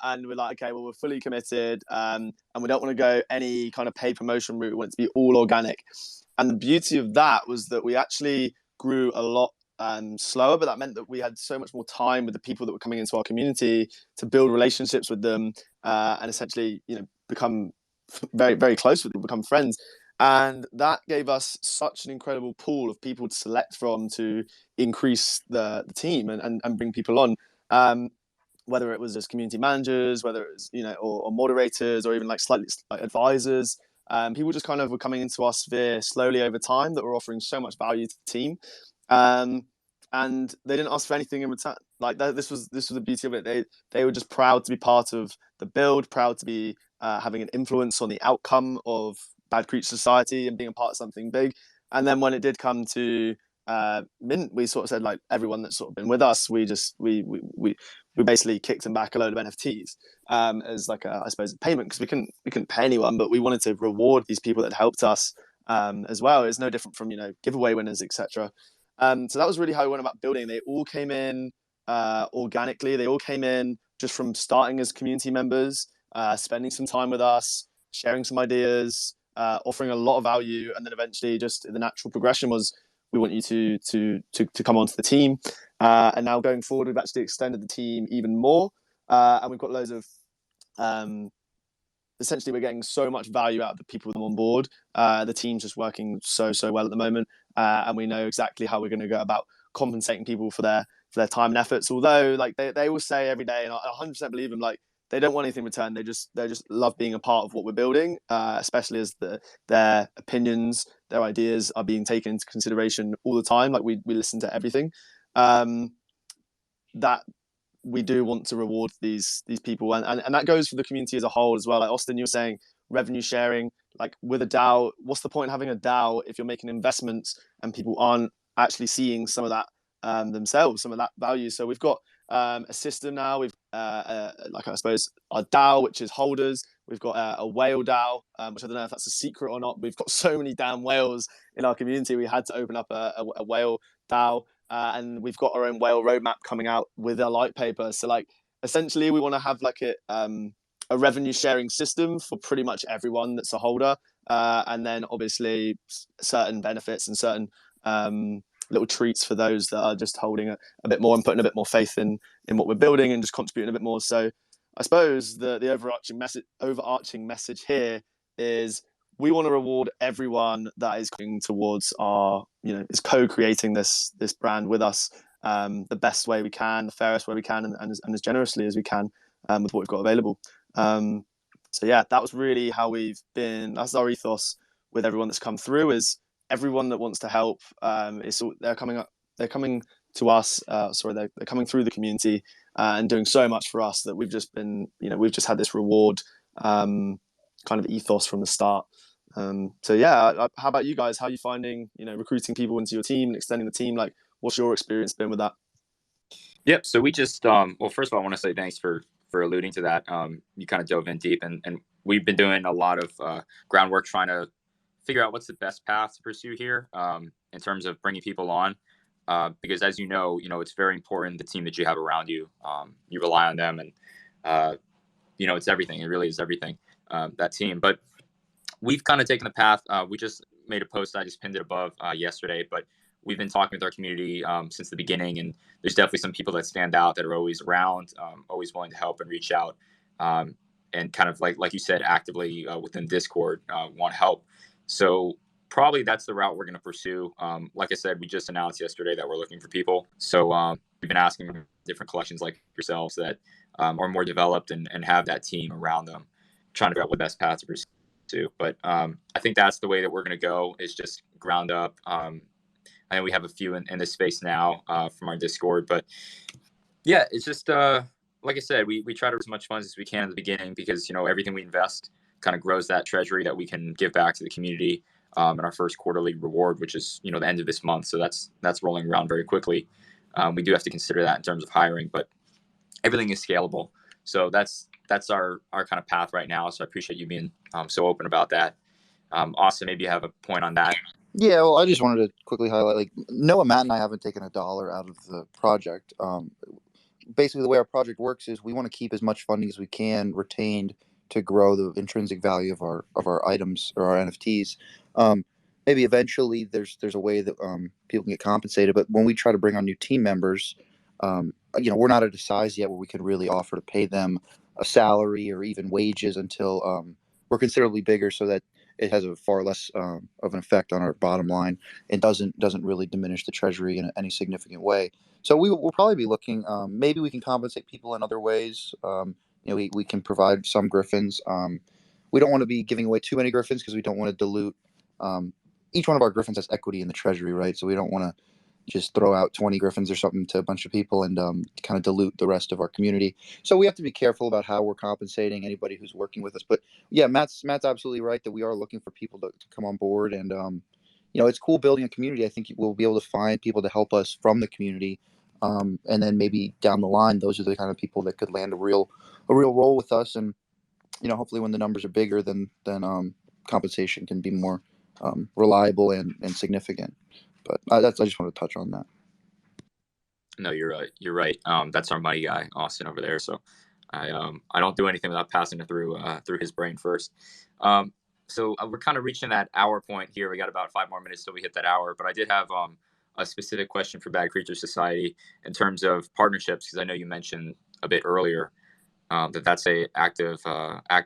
And we're like, okay, well, we're fully committed, and we don't want to go any kind of paid promotion route. We want it to be all organic. And the beauty of that was that we actually grew a lot slower, but that meant that we had so much more time with the people that were coming into our community to build relationships with them, and essentially, become very, very close with them, become friends. And that gave us such an incredible pool of people to select from to increase the team and bring people on. Whether it was as community managers, whether it was, or moderators, or even like slightly like advisors. People just kind of were coming into our sphere slowly over time that were offering so much value to the team. And they didn't ask for anything in return. Like this was the beauty of it. They were just proud to be part of the build, proud to be having an influence on the outcome of Bad Creature Society and being a part of something big. And then when it did come to mint, we sort of said, like, everyone that's sort of been with us, we basically kicked them back a load of NFTs as like I suppose a payment, because we couldn't pay anyone, but we wanted to reward these people that helped us as well. It's no different from giveaway winners, etc. So that was really how we went about building. They all came in organically. They all came in just from starting as community members, spending some time with us, sharing some ideas, offering a lot of value, and then eventually just the natural progression was, we want you to come onto the team. And now going forward, we've actually extended the team even more, and we've got loads of essentially, we're getting so much value out of the people that are on board. The team's just working so well at the moment, and we know exactly how we're going to go about compensating people for their time and efforts. Although, like, they will say every day, and I 100% believe them, like, they don't want anything in return. They just love being a part of what we're building, especially as their opinions, their ideas are being taken into consideration all the time. Like, we listen to everything. That we do want to reward these people, and that goes for the community as a whole as well. Like, Austin, you were saying revenue sharing. Like, with a DAO, what's the point of having a DAO if you're making investments and people aren't actually seeing some of that themselves, some of that value? So we've got a system now. We've like, I suppose, our DAO, which is holders. We've got a whale DAO, which I don't know if that's a secret or not. We've got so many damn whales in our community. We had to open up a whale DAO, and we've got our own whale roadmap coming out with our light paper. So, like, essentially, we want to have like a revenue sharing system for pretty much everyone that's a holder, and then obviously certain benefits and certain little treats for those that are just holding a bit more and putting a bit more faith in what we're building and just contributing a bit more. So I suppose the overarching message here is, we want to reward everyone that is going towards our, is co-creating this brand with us, the best way we can, the fairest way we can, and as generously as we can with what we've got available. So yeah, that was really how we've been. That's our ethos with everyone that's come through, is everyone that wants to help. They're coming to us. They're coming through the community and doing so much for us that we've just been, we've just had this reward kind of ethos from the start. So yeah, how about you guys? How are you finding, recruiting people into your team and extending the team? Like, what's your experience been with that? Yep. So we just, well, first of all, I want to say thanks for alluding to that. You kind of dove in deep, and we've been doing a lot of groundwork trying to figure out what's the best path to pursue here in terms of bringing people on. Because as you know, it's very important, the team that you have around you. You rely on them, and it's everything. It really is everything, that team. But we've kind of taken the path. We just made a post. I just pinned it above yesterday, but we've been talking with our community since the beginning, and there's definitely some people that stand out that are always around, always willing to help and reach out, and kind of like you said, actively within Discord want help. So probably that's the route we're going to pursue. Like I said, we just announced yesterday that we're looking for people. So we've been asking different collections like yourselves that are more developed and have that team around them, trying to figure out what the best path to pursue. But I think that's the way that we're going to go, is just ground up. I know we have a few in this space now from our Discord, but yeah, it's just like I said, we try to raise as much funds as we can in the beginning, because everything we invest kind of grows that treasury that we can give back to the community in our first quarterly reward, which is the end of this month. So that's rolling around very quickly. We do have to consider that in terms of hiring, but everything is scalable. So that's that's our kind of path right now. So I appreciate you being so open about that. Austin, maybe you have a point on that. Yeah, well, I just wanted to quickly highlight, like, Noah, Matt, and I haven't taken $1 out of the project. Basically, the way our project works is we want to keep as much funding as we can retained to grow the intrinsic value of our items or our NFTs. Maybe eventually there's a way that people can get compensated, but when we try to bring on new team members, we're not at a size yet where we can really offer to pay them a salary or even wages until we're considerably bigger, so that it has a far less of an effect on our bottom line and doesn't really diminish the treasury in any significant way. So we'll probably be looking. Maybe we can compensate people in other ways. We can provide some Griffins. We don't want to be giving away too many Griffins because we don't want to dilute. Each one of our Griffins has equity in the treasury, right? So we don't want to just throw out 20 Griffins or something to a bunch of people and kind of dilute the rest of our community. So we have to be careful about how we're compensating anybody who's working with us. But yeah, Matt's absolutely right that we are looking for people to come on board. And, it's cool building a community. I think we'll be able to find people to help us from the community. And then maybe down the line, those are the kind of people that could land a real role with us. And, hopefully when the numbers are bigger, then compensation can be more reliable and significant. But I just want to touch on that. No, you're right. You're right. That's our money guy, Austin, over there. So I don't do anything without passing it through his brain first. So we're kind of reaching that hour point here. We got about 5 more minutes till we hit that hour. But I did have a specific question for Bad Creature Society in terms of partnerships, because I know you mentioned a bit earlier that's a active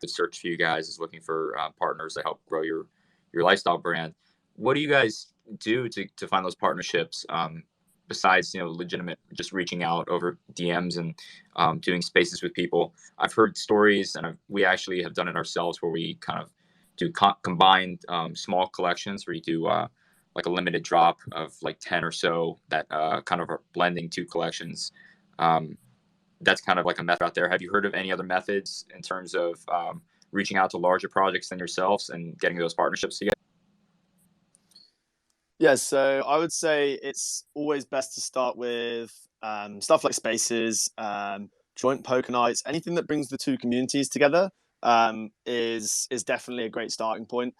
search for you guys, is looking for partners to help grow your lifestyle brand. What do you guys do to find those partnerships, besides legitimate just reaching out over DMs and doing spaces with people? I've heard stories, and we actually have done it ourselves, where we kind of do combined small collections, where you do like a limited drop of like 10 or so that kind of are blending 2 collections. That's kind of like a method out there. Have you heard of any other methods in terms of reaching out to larger projects than yourselves and getting those partnerships together? Yeah, so I would say it's always best to start with stuff like spaces, joint poker nights, anything that brings the 2 communities together is definitely a great starting point.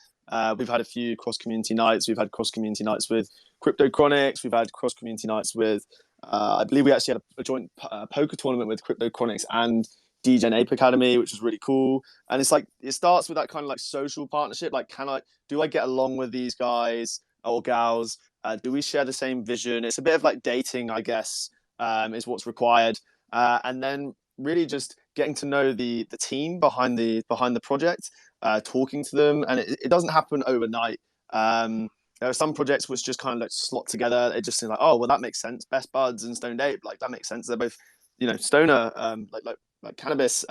We've had a few cross-community nights. We've had cross-community nights with Crypto Chronics. We've had cross-community nights with, I believe we actually had a joint poker tournament with Crypto Chronics and DJ Ape Academy, which was really cool. And it's like, it starts with that kind of like social partnership. Like, do I get along with these guys or gals? Do we share the same vision? It's a bit of like dating, I guess, is what's required. And then really just getting to know the team behind the project, talking to them. And it doesn't happen overnight. There are some projects which just kind of like slot together. It just seems like, oh, well, that makes sense. Best Buds and Stoned Ape, like that makes sense. They're both, stoner, like cannabis,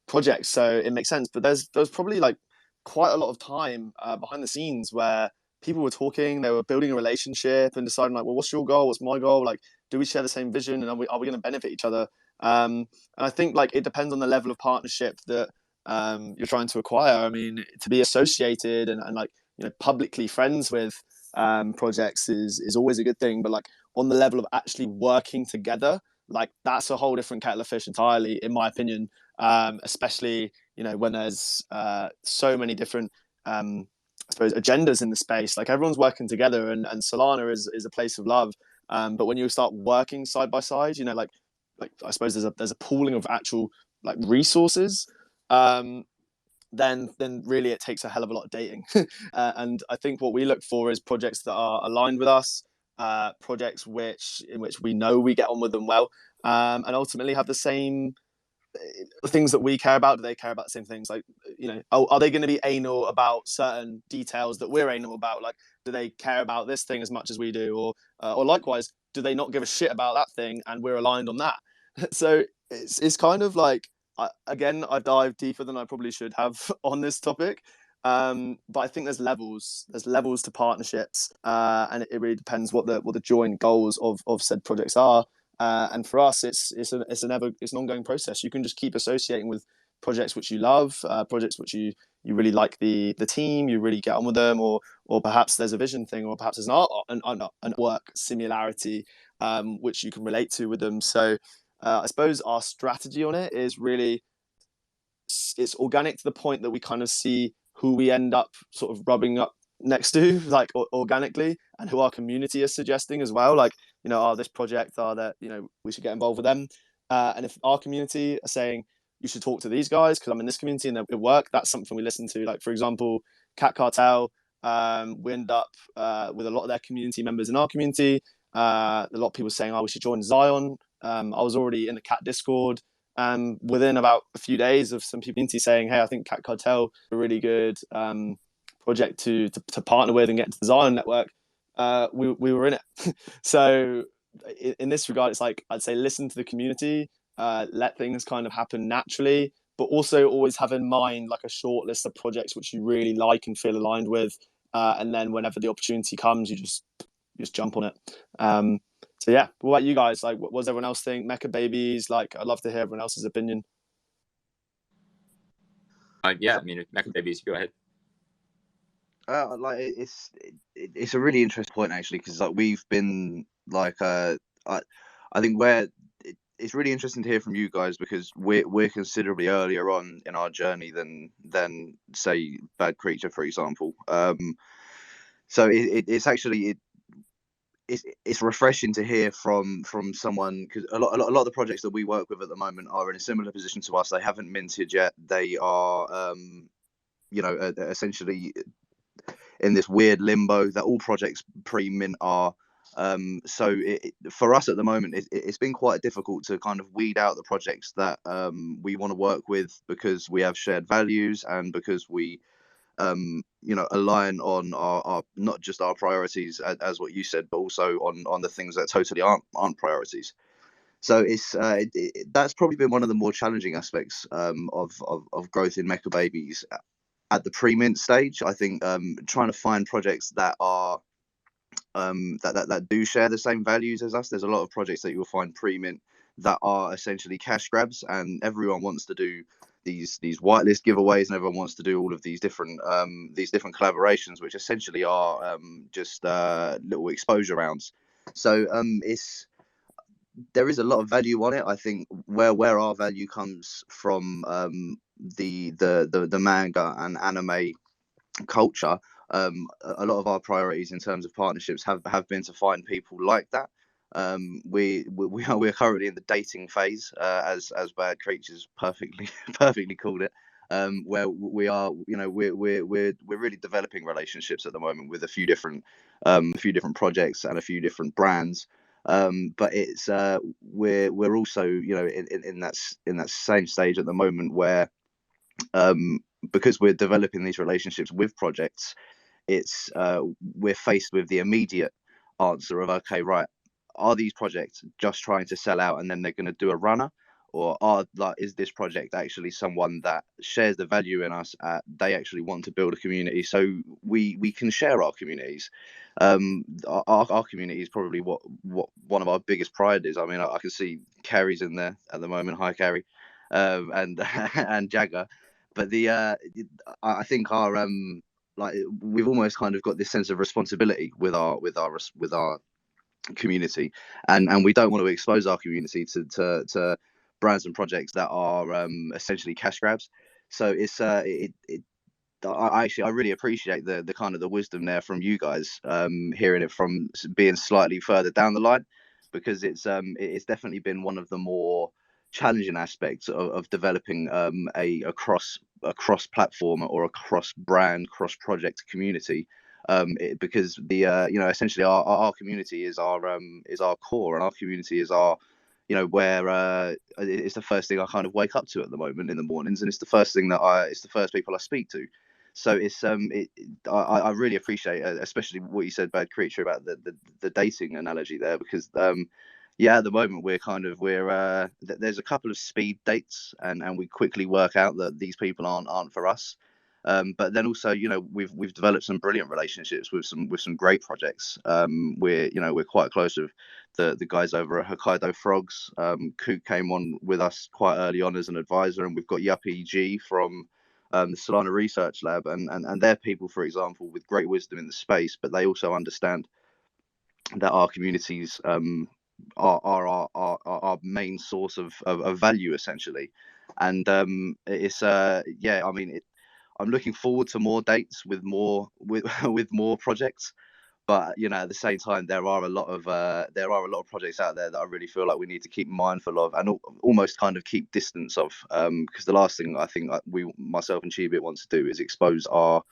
projects. So it makes sense. But there's probably like quite a lot of time behind the scenes where people were talking, they were building a relationship and deciding like, well, what's your goal? What's my goal? Like, do we share the same vision? And are we going to benefit each other? And I think like it depends on the level of partnership that you're trying to acquire. I mean, to be associated and like, publicly friends with projects is always a good thing. But like on the level of actually working together, like that's a whole different kettle of fish entirely, in my opinion. Especially, when there's so many different I suppose agendas in the space. Like everyone's working together, and Solana is a place of love. But when you start working side by side, like I suppose there's a pooling of actual like resources. Then really it takes a hell of a lot of dating. And I think what we look for is projects that are aligned with us, projects in which we know we get on with them well, and ultimately have the same things that we care about. Do they care about the same things? Like, are they going to be anal about certain details that we're anal about? Like, do they care about this thing as much as we do? Or likewise, do they not give a shit about that thing and we're aligned on that? So it's kind of like, again, I dive deeper than I probably should have on this topic. But I think there's levels to partnerships, and it really depends what the joint goals of said projects are. And for us, it's an ongoing process. You can just keep associating with projects which you love, projects which you really like the team, you really get on with them, or perhaps there's a vision thing, or perhaps there's an work similarity which you can relate to with them. So I suppose our strategy on it is really, it's organic to the point that we kind of see who we end up sort of rubbing up next to, like organically, and who our community is suggesting as well. Like, this project, that, we should get involved with them. And if our community are saying, you should talk to these guys because I'm in this community and it work, that's something we listen to. Like, for example, Cat Cartel, we end up with a lot of their community members in our community. A lot of people saying, we should join Zion. I was already in the Cat Discord. And within about a few days of some people saying, hey, I think Cat Cartel is a really good project to partner with and get into the Zion network, we were in it. So in this regard, it's like, I'd say listen to the community, let things kind of happen naturally, but also always have in mind like a short list of projects which you really like and feel aligned with. And then whenever the opportunity comes, you just jump on it. So yeah, what about you guys? Like, what does everyone else think? Mekababies, like, I'd love to hear everyone else's opinion. Yeah, I mean, Mekababies, go ahead. Like, it's a really interesting point actually, because like we've been like I think where it's really interesting to hear from you guys, because we're considerably earlier on in our journey than say Bad Creature, for example. So it's actually it's refreshing to hear from someone, because a lot of the projects that we work with at the moment are in a similar position to us. They haven't minted yet. They are essentially in this weird limbo that all projects pre-mint are. So for us at the moment, it's been quite difficult to kind of weed out the projects that we want to work with, because we have shared values and because we align on our not just our priorities as what you said, but also on the things that totally aren't priorities. So it's that's probably been one of the more challenging aspects of growth in Mekababies at the pre-mint stage. I think trying to find projects that are that do share the same values as us. There's a lot of projects that you'll find pre-mint that are essentially cash grabs, and everyone wants to do these whitelist giveaways, and everyone wants to do all of these different collaborations, which essentially are just little exposure rounds. So there is a lot of value on it. I think where our value comes from, the manga and anime culture, a lot of our priorities in terms of partnerships have been to find people like that. We're currently in the dating phase, as Bad Creatures perfectly called it, where we are, we're really developing relationships at the moment with a few different projects and a few different brands. But it's we're also in that same stage at the moment where because we're developing these relationships with projects, it's we're faced with the immediate answer of, okay, right, are these projects just trying to sell out and then they're going to do a runner, or is this project actually someone that shares the value in us? They actually want to build a community, so we can share our communities. Our community is probably what one of our biggest pride is. I mean, I can see Carrie's in there at the moment. Hi, Carrie, and and Jagger. But I think our like, we've almost kind of got this sense of responsibility with our community, and we don't want to expose our community to brands and projects that are essentially cash grabs. So it's I really appreciate the kind of the wisdom there from you guys, hearing it from being slightly further down the line, because it's definitely been one of the more challenging aspects of developing a cross platform or a cross brand, cross project community, because essentially our community is our core, and our community is our where it's the first thing I kind of wake up to at the moment in the mornings, and it's the first people I speak to. So it's I really appreciate, especially what you said, Bad Creature, about the dating analogy there, because at the moment there's a couple of speed dates, and we quickly work out that these people aren't for us. But then also, we've developed some brilliant relationships with some great projects. We're quite close with the guys over at Hokkaido Frogs. Kook came on with us quite early on as an advisor, and we've got Yuppie G from the Solana Research Lab, and they're people, for example, with great wisdom in the space, but they also understand that our communities our main source of value essentially. And it's yeah, I mean, I'm looking forward to more dates with more with more projects. But at the same time, there are a lot of projects out there that I really feel like we need to keep mindful of and almost kind of keep distance of, because the last thing I think myself and Chibit want to do is expose our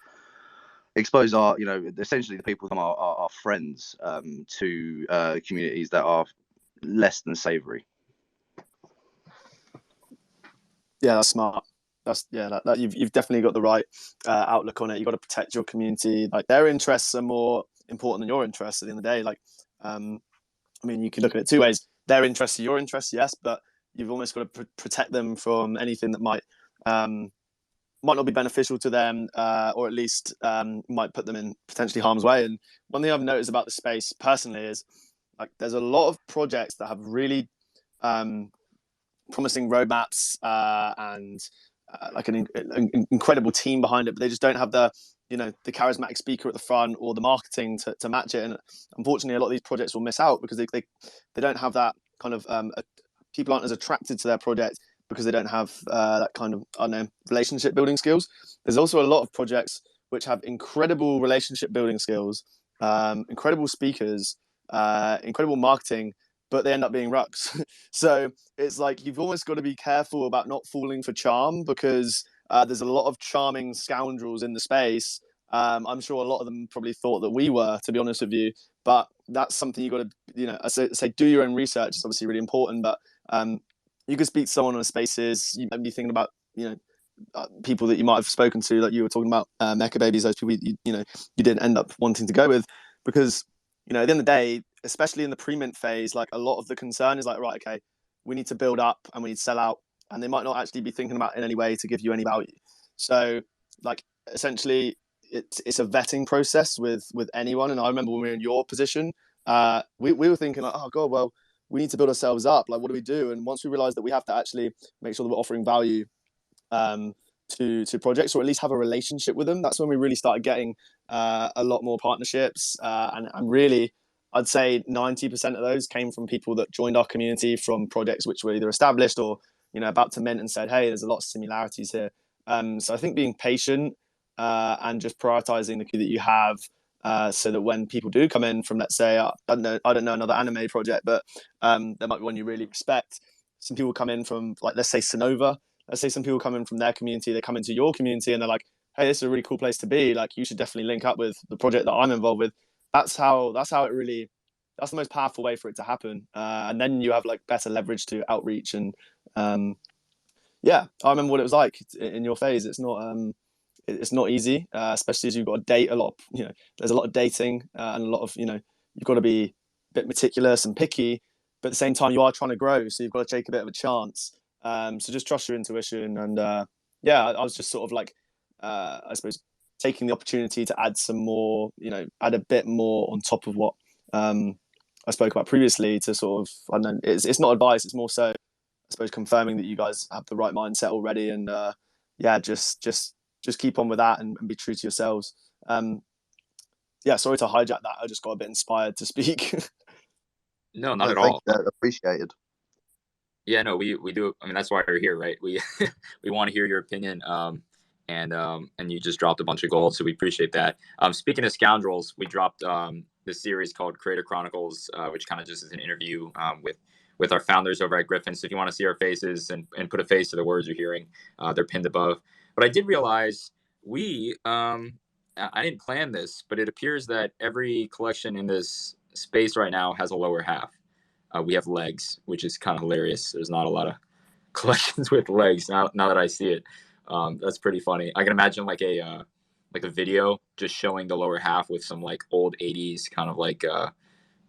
essentially the people that are our friends, to communities that are less than savory. Yeah, that's smart. That you've definitely got the right outlook on it. You've got to protect your community. Like, their interests are more important than your interests at the end of the day. Like, I mean, you can look at it two ways. Their interests are your interests, yes, but you've almost got to protect them from anything that might not be beneficial to them, or at least might put them in potentially harm's way. And one thing I've noticed about the space personally is, like, there's a lot of projects that have really promising roadmaps and like an incredible team behind it, but they just don't have the charismatic speaker at the front or the marketing to match it. And unfortunately, a lot of these projects will miss out because they don't have that kind of people aren't as attracted to their project because they don't have that kind of, I don't know, relationship building skills. There's also a lot of projects which have incredible relationship building skills, incredible speakers, incredible marketing, but they end up being rucks. So it's like, you've almost got to be careful about not falling for charm, because there's a lot of charming scoundrels in the space. I'm sure a lot of them probably thought that we were, to be honest with you, but that's something you've got to, I say do your own research. It's obviously really important, but you could speak to someone on Spaces. You might be thinking about, people that you might have spoken to, like you were talking about, Mekababies, those people you didn't end up wanting to go with, because at the end of the day, especially in the pre-mint phase, like, a lot of the concern is like, right, okay, we need to build up and we need to sell out, and they might not actually be thinking about in any way to give you any value. So, like, essentially, it's a vetting process with anyone. And I remember when we were in your position, we were thinking like, oh god, well, we need to build ourselves up. Like, what do we do? And once we realized that we have to actually make sure that we're offering value to projects, or at least have a relationship with them, that's when we really started getting a lot more partnerships. And really, I'd say 90% of those came from people that joined our community from projects which were either established or about to mint, and said, hey, there's a lot of similarities here. So I think being patient and just prioritizing the queue that you have, so that when people do come in from, let's say, I don't know another anime project, but there might be one you really respect. Some people come in from, like, let's say Sonova. Let's say some people come in from their community, they come into your community and they're like, hey, this is a really cool place to be. Like, you should definitely link up with the project that I'm involved with. That's how it really, that's the most powerful way for it to happen. And then you have, like, better leverage to outreach. And yeah, I remember what it was like in your phase. It's not easy, especially as you've got to date a lot. There's a lot of dating and a lot of, you've got to be a bit meticulous and picky, but at the same time you are trying to grow, so you've got to take a bit of a chance. So just trust your intuition. And yeah, I was just sort of like, I suppose, taking the opportunity to add some more, add a bit more on top of what I spoke about previously, to sort of, I don't know, it's not advice, it's more so, I suppose, confirming that you guys have the right mindset already. And yeah, just keep on with that and be true to yourselves. Yeah, sorry to hijack that. I just got a bit inspired to speak. No, not at all. Appreciated. Yeah, no, we do. I mean, that's why we're here, right? We we want to hear your opinion. And you just dropped a bunch of gold, so we appreciate that. Speaking of scoundrels, we dropped this series called Creator Chronicles, which kind of just is an interview with our founders over at Griffin. So if you want to see our faces and put a face to the words you're hearing, they're pinned above. But I did realize I didn't plan this, but it appears that every collection in this space right now has a lower half. We have legs, which is kind of hilarious. There's not a lot of collections with legs now that I see it. That's pretty funny. I can imagine like a video just showing the lower half with some like old 80s kind of like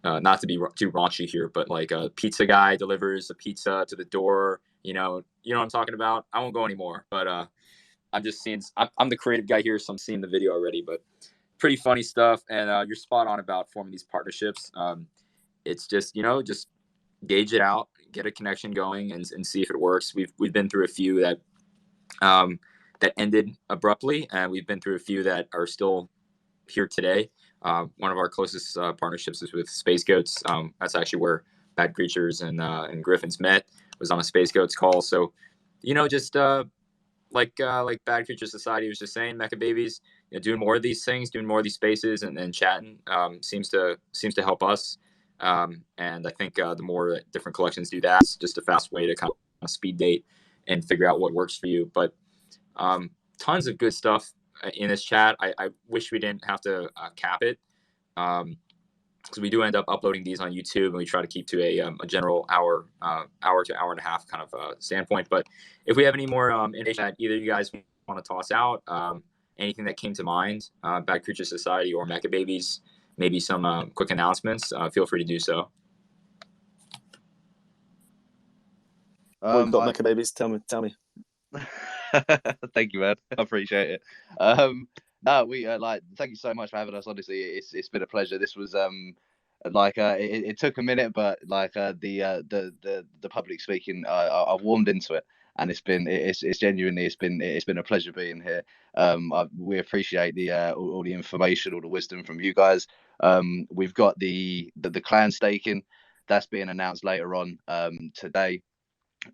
not to be too raunchy here, but like a pizza guy delivers a pizza to the door. You know what I'm talking about. I won't go anymore, but I'm just seeing. I'm the creative guy here, so I'm seeing the video already. But pretty funny stuff, and you're spot on about forming these partnerships. It's just just gauge it out, get a connection going, and see if it works. We've been through a few that ended abruptly, and we've been through a few that are still here today. One of our closest partnerships is with Space Goats. That's actually where Bad Creatures and Griffin's met, was on a Space Goats call. So, just like Bad Creature Society was just saying, Mekababies, doing more of these things, doing more of these spaces, and chatting seems to help us. And I think the more different collections do that, it's just a fast way to kind of speed date and figure out what works for you. But tons of good stuff in this chat. I wish we didn't have to cap it, because we do end up uploading these on YouTube, and we try to keep to a general hour to hour and a half kind of standpoint. But if we have any more information that either of you guys want to toss out, anything that came to mind, Bad Creature Society or Mekababies, maybe some quick announcements, feel free to do so. What you got, Mekababies? Tell me. Thank you, man. I appreciate it. No, we thank you so much for having us. Honestly, it's been a pleasure. This was it took a minute, but the public speaking, I've warmed into it, and it's genuinely it's been a pleasure being here. We appreciate all the information, all the wisdom from you guys. We've got the clan staking that's being announced later on today.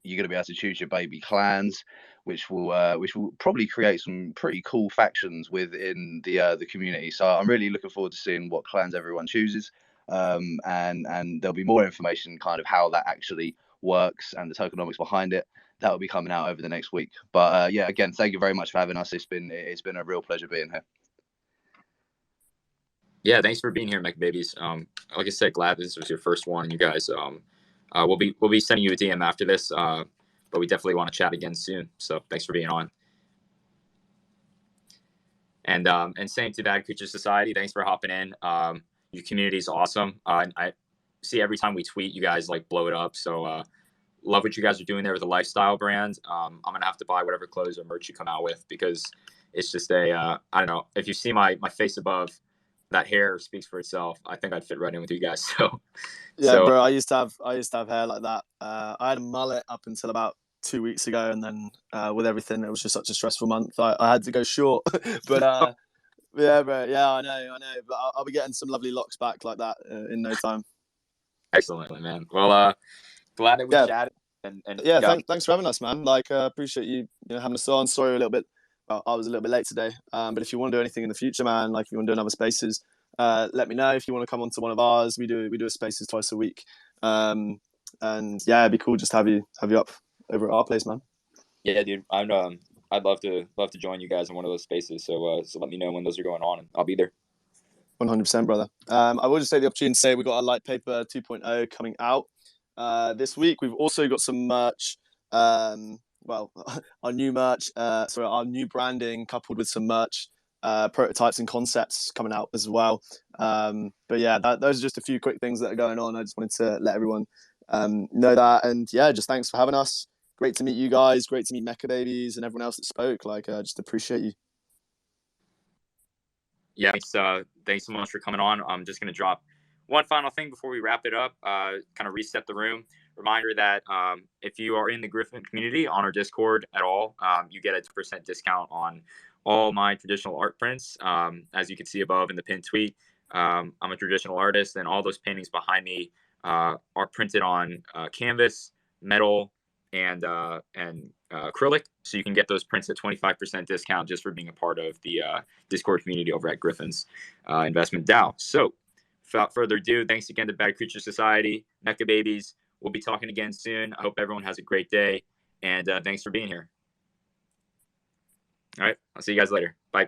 You're going to be able to choose your baby clans, which will probably create some pretty cool factions within the community. So I'm really looking forward to seeing what clans everyone chooses, and there'll be more information, kind of how that actually works and the tokenomics behind it. That will be coming out over the next week. But yeah, again, thank you very much for having us. It's been a real pleasure being here. Yeah, thanks for being here, Mekababies. Like I said, glad this was your first one, and you guys. We'll be sending you a DM after this, but we definitely want to chat again soon. So thanks for being on. And same to Bad Creature Society. Thanks for hopping in. Your community is awesome. I see every time we tweet, you guys like blow it up. So love what you guys are doing there with the lifestyle brand. I'm gonna have to buy whatever clothes or merch you come out with, because it's just I don't know, if you see my face above, that hair speaks for itself. I think I'd fit right in with you guys. So yeah, bro, I used to have hair like that. I had a mullet up until about 2 weeks ago, and then with everything, it was just such a stressful month. I had to go short. But yeah, bro, yeah, I know. But I'll be getting some lovely locks back like that in no time. Excellent, man. Well, glad that we chatted. And yeah, thanks for having us, man. Appreciate you having us on. Sorry, I was a little bit late today. But if you want to do anything in the future, man, like if you want to do another spaces, let me know. If you want to come onto one of ours, we do a spaces twice a week. And yeah, it'd be cool just to have you up over at our place, man. Yeah, dude. I'd love to join you guys in one of those spaces. So let me know when those are going on, and I'll be there. 100%, brother. I will just take the opportunity to say we've got our light paper 2.0 coming out this week. We've also got some merch. Our new merch, our new branding coupled with some merch prototypes and concepts coming out as well. But yeah, those are just a few quick things that are going on. I just wanted to let everyone know that. And yeah, just thanks for having us. Great to meet you guys. Great to meet Mekababies and everyone else that spoke. Just appreciate you. Yeah, thanks so much for coming on. I'm just going to drop one final thing before we wrap it up, kind of reset the room. Reminder that if you are in the Griffin community on our Discord at all, you get a 2% discount on all my traditional art prints. As you can see above in the pinned tweet, I'm a traditional artist, and all those paintings behind me are printed on canvas, metal, and acrylic. So you can get those prints at 25% discount just for being a part of the Discord community over at Griffin's Investment DAO. So without further ado, thanks again to Bad Creature Society, Mekababies. We'll be talking again soon. I hope everyone has a great day, and thanks for being here. All right, I'll see you guys later. Bye.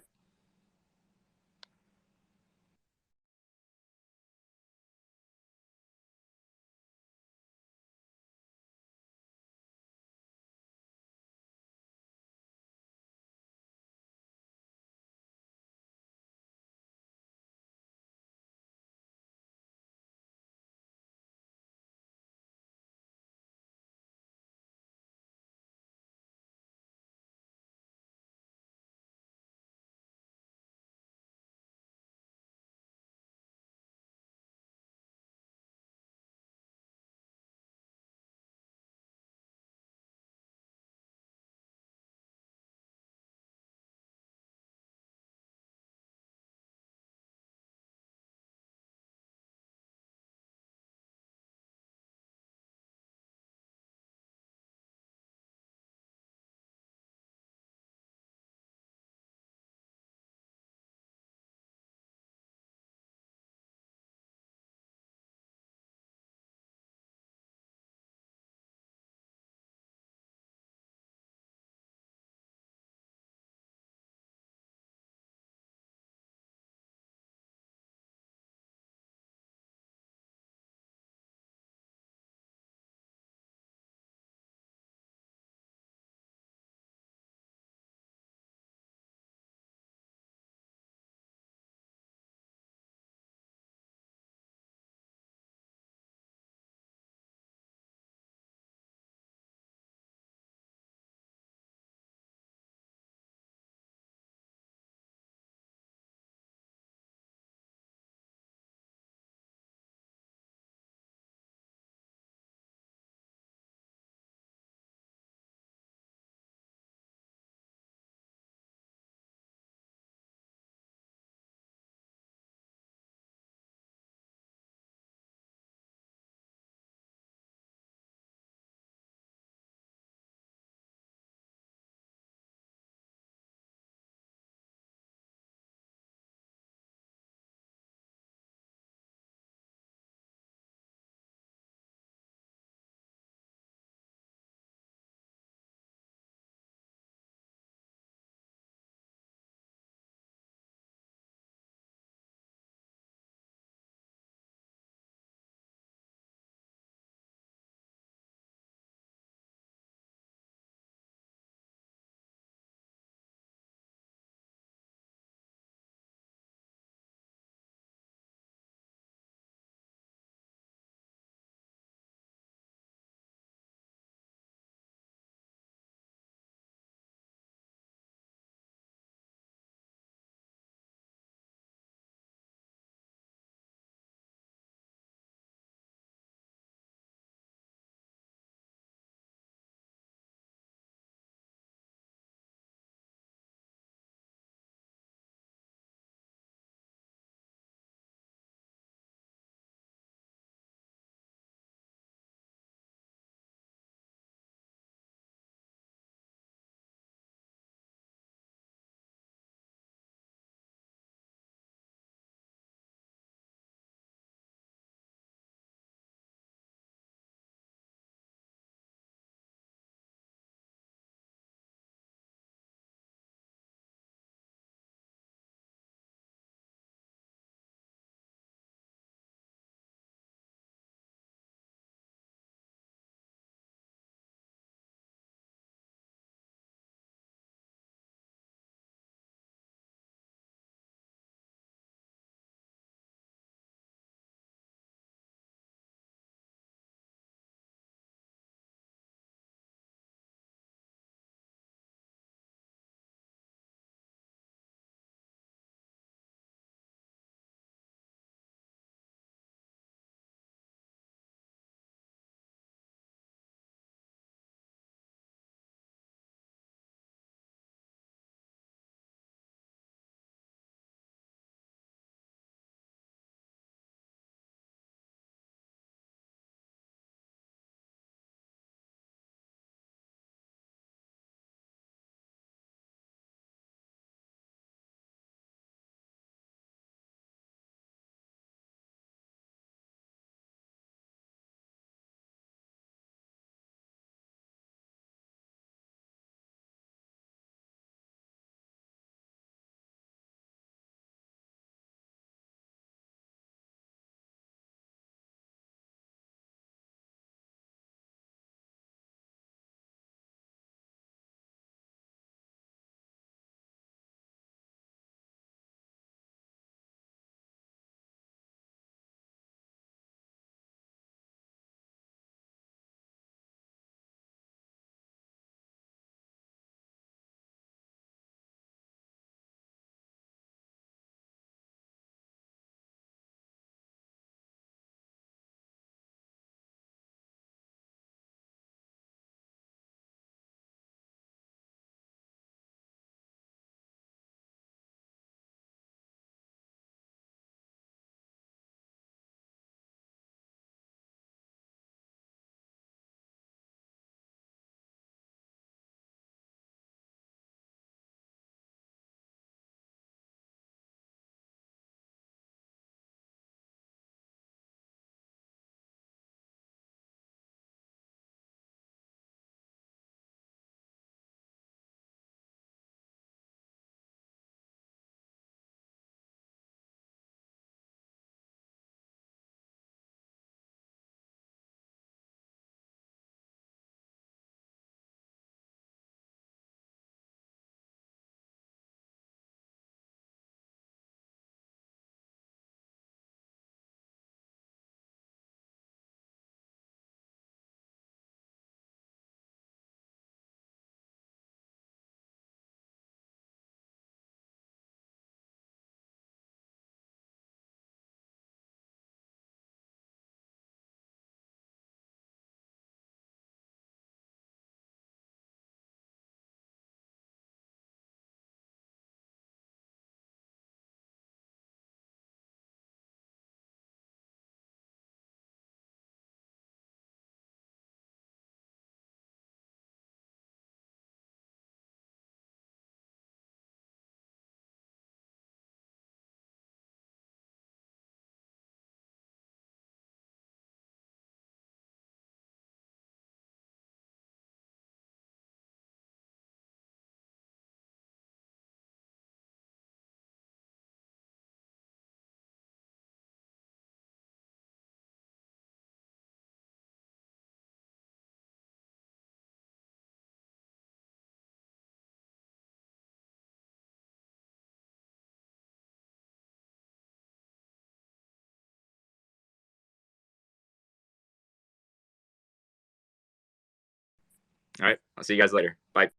All right. I'll see you guys later. Bye.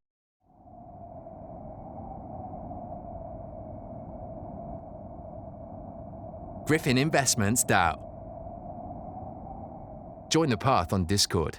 Griffin Investments DAO. Join the path on Discord.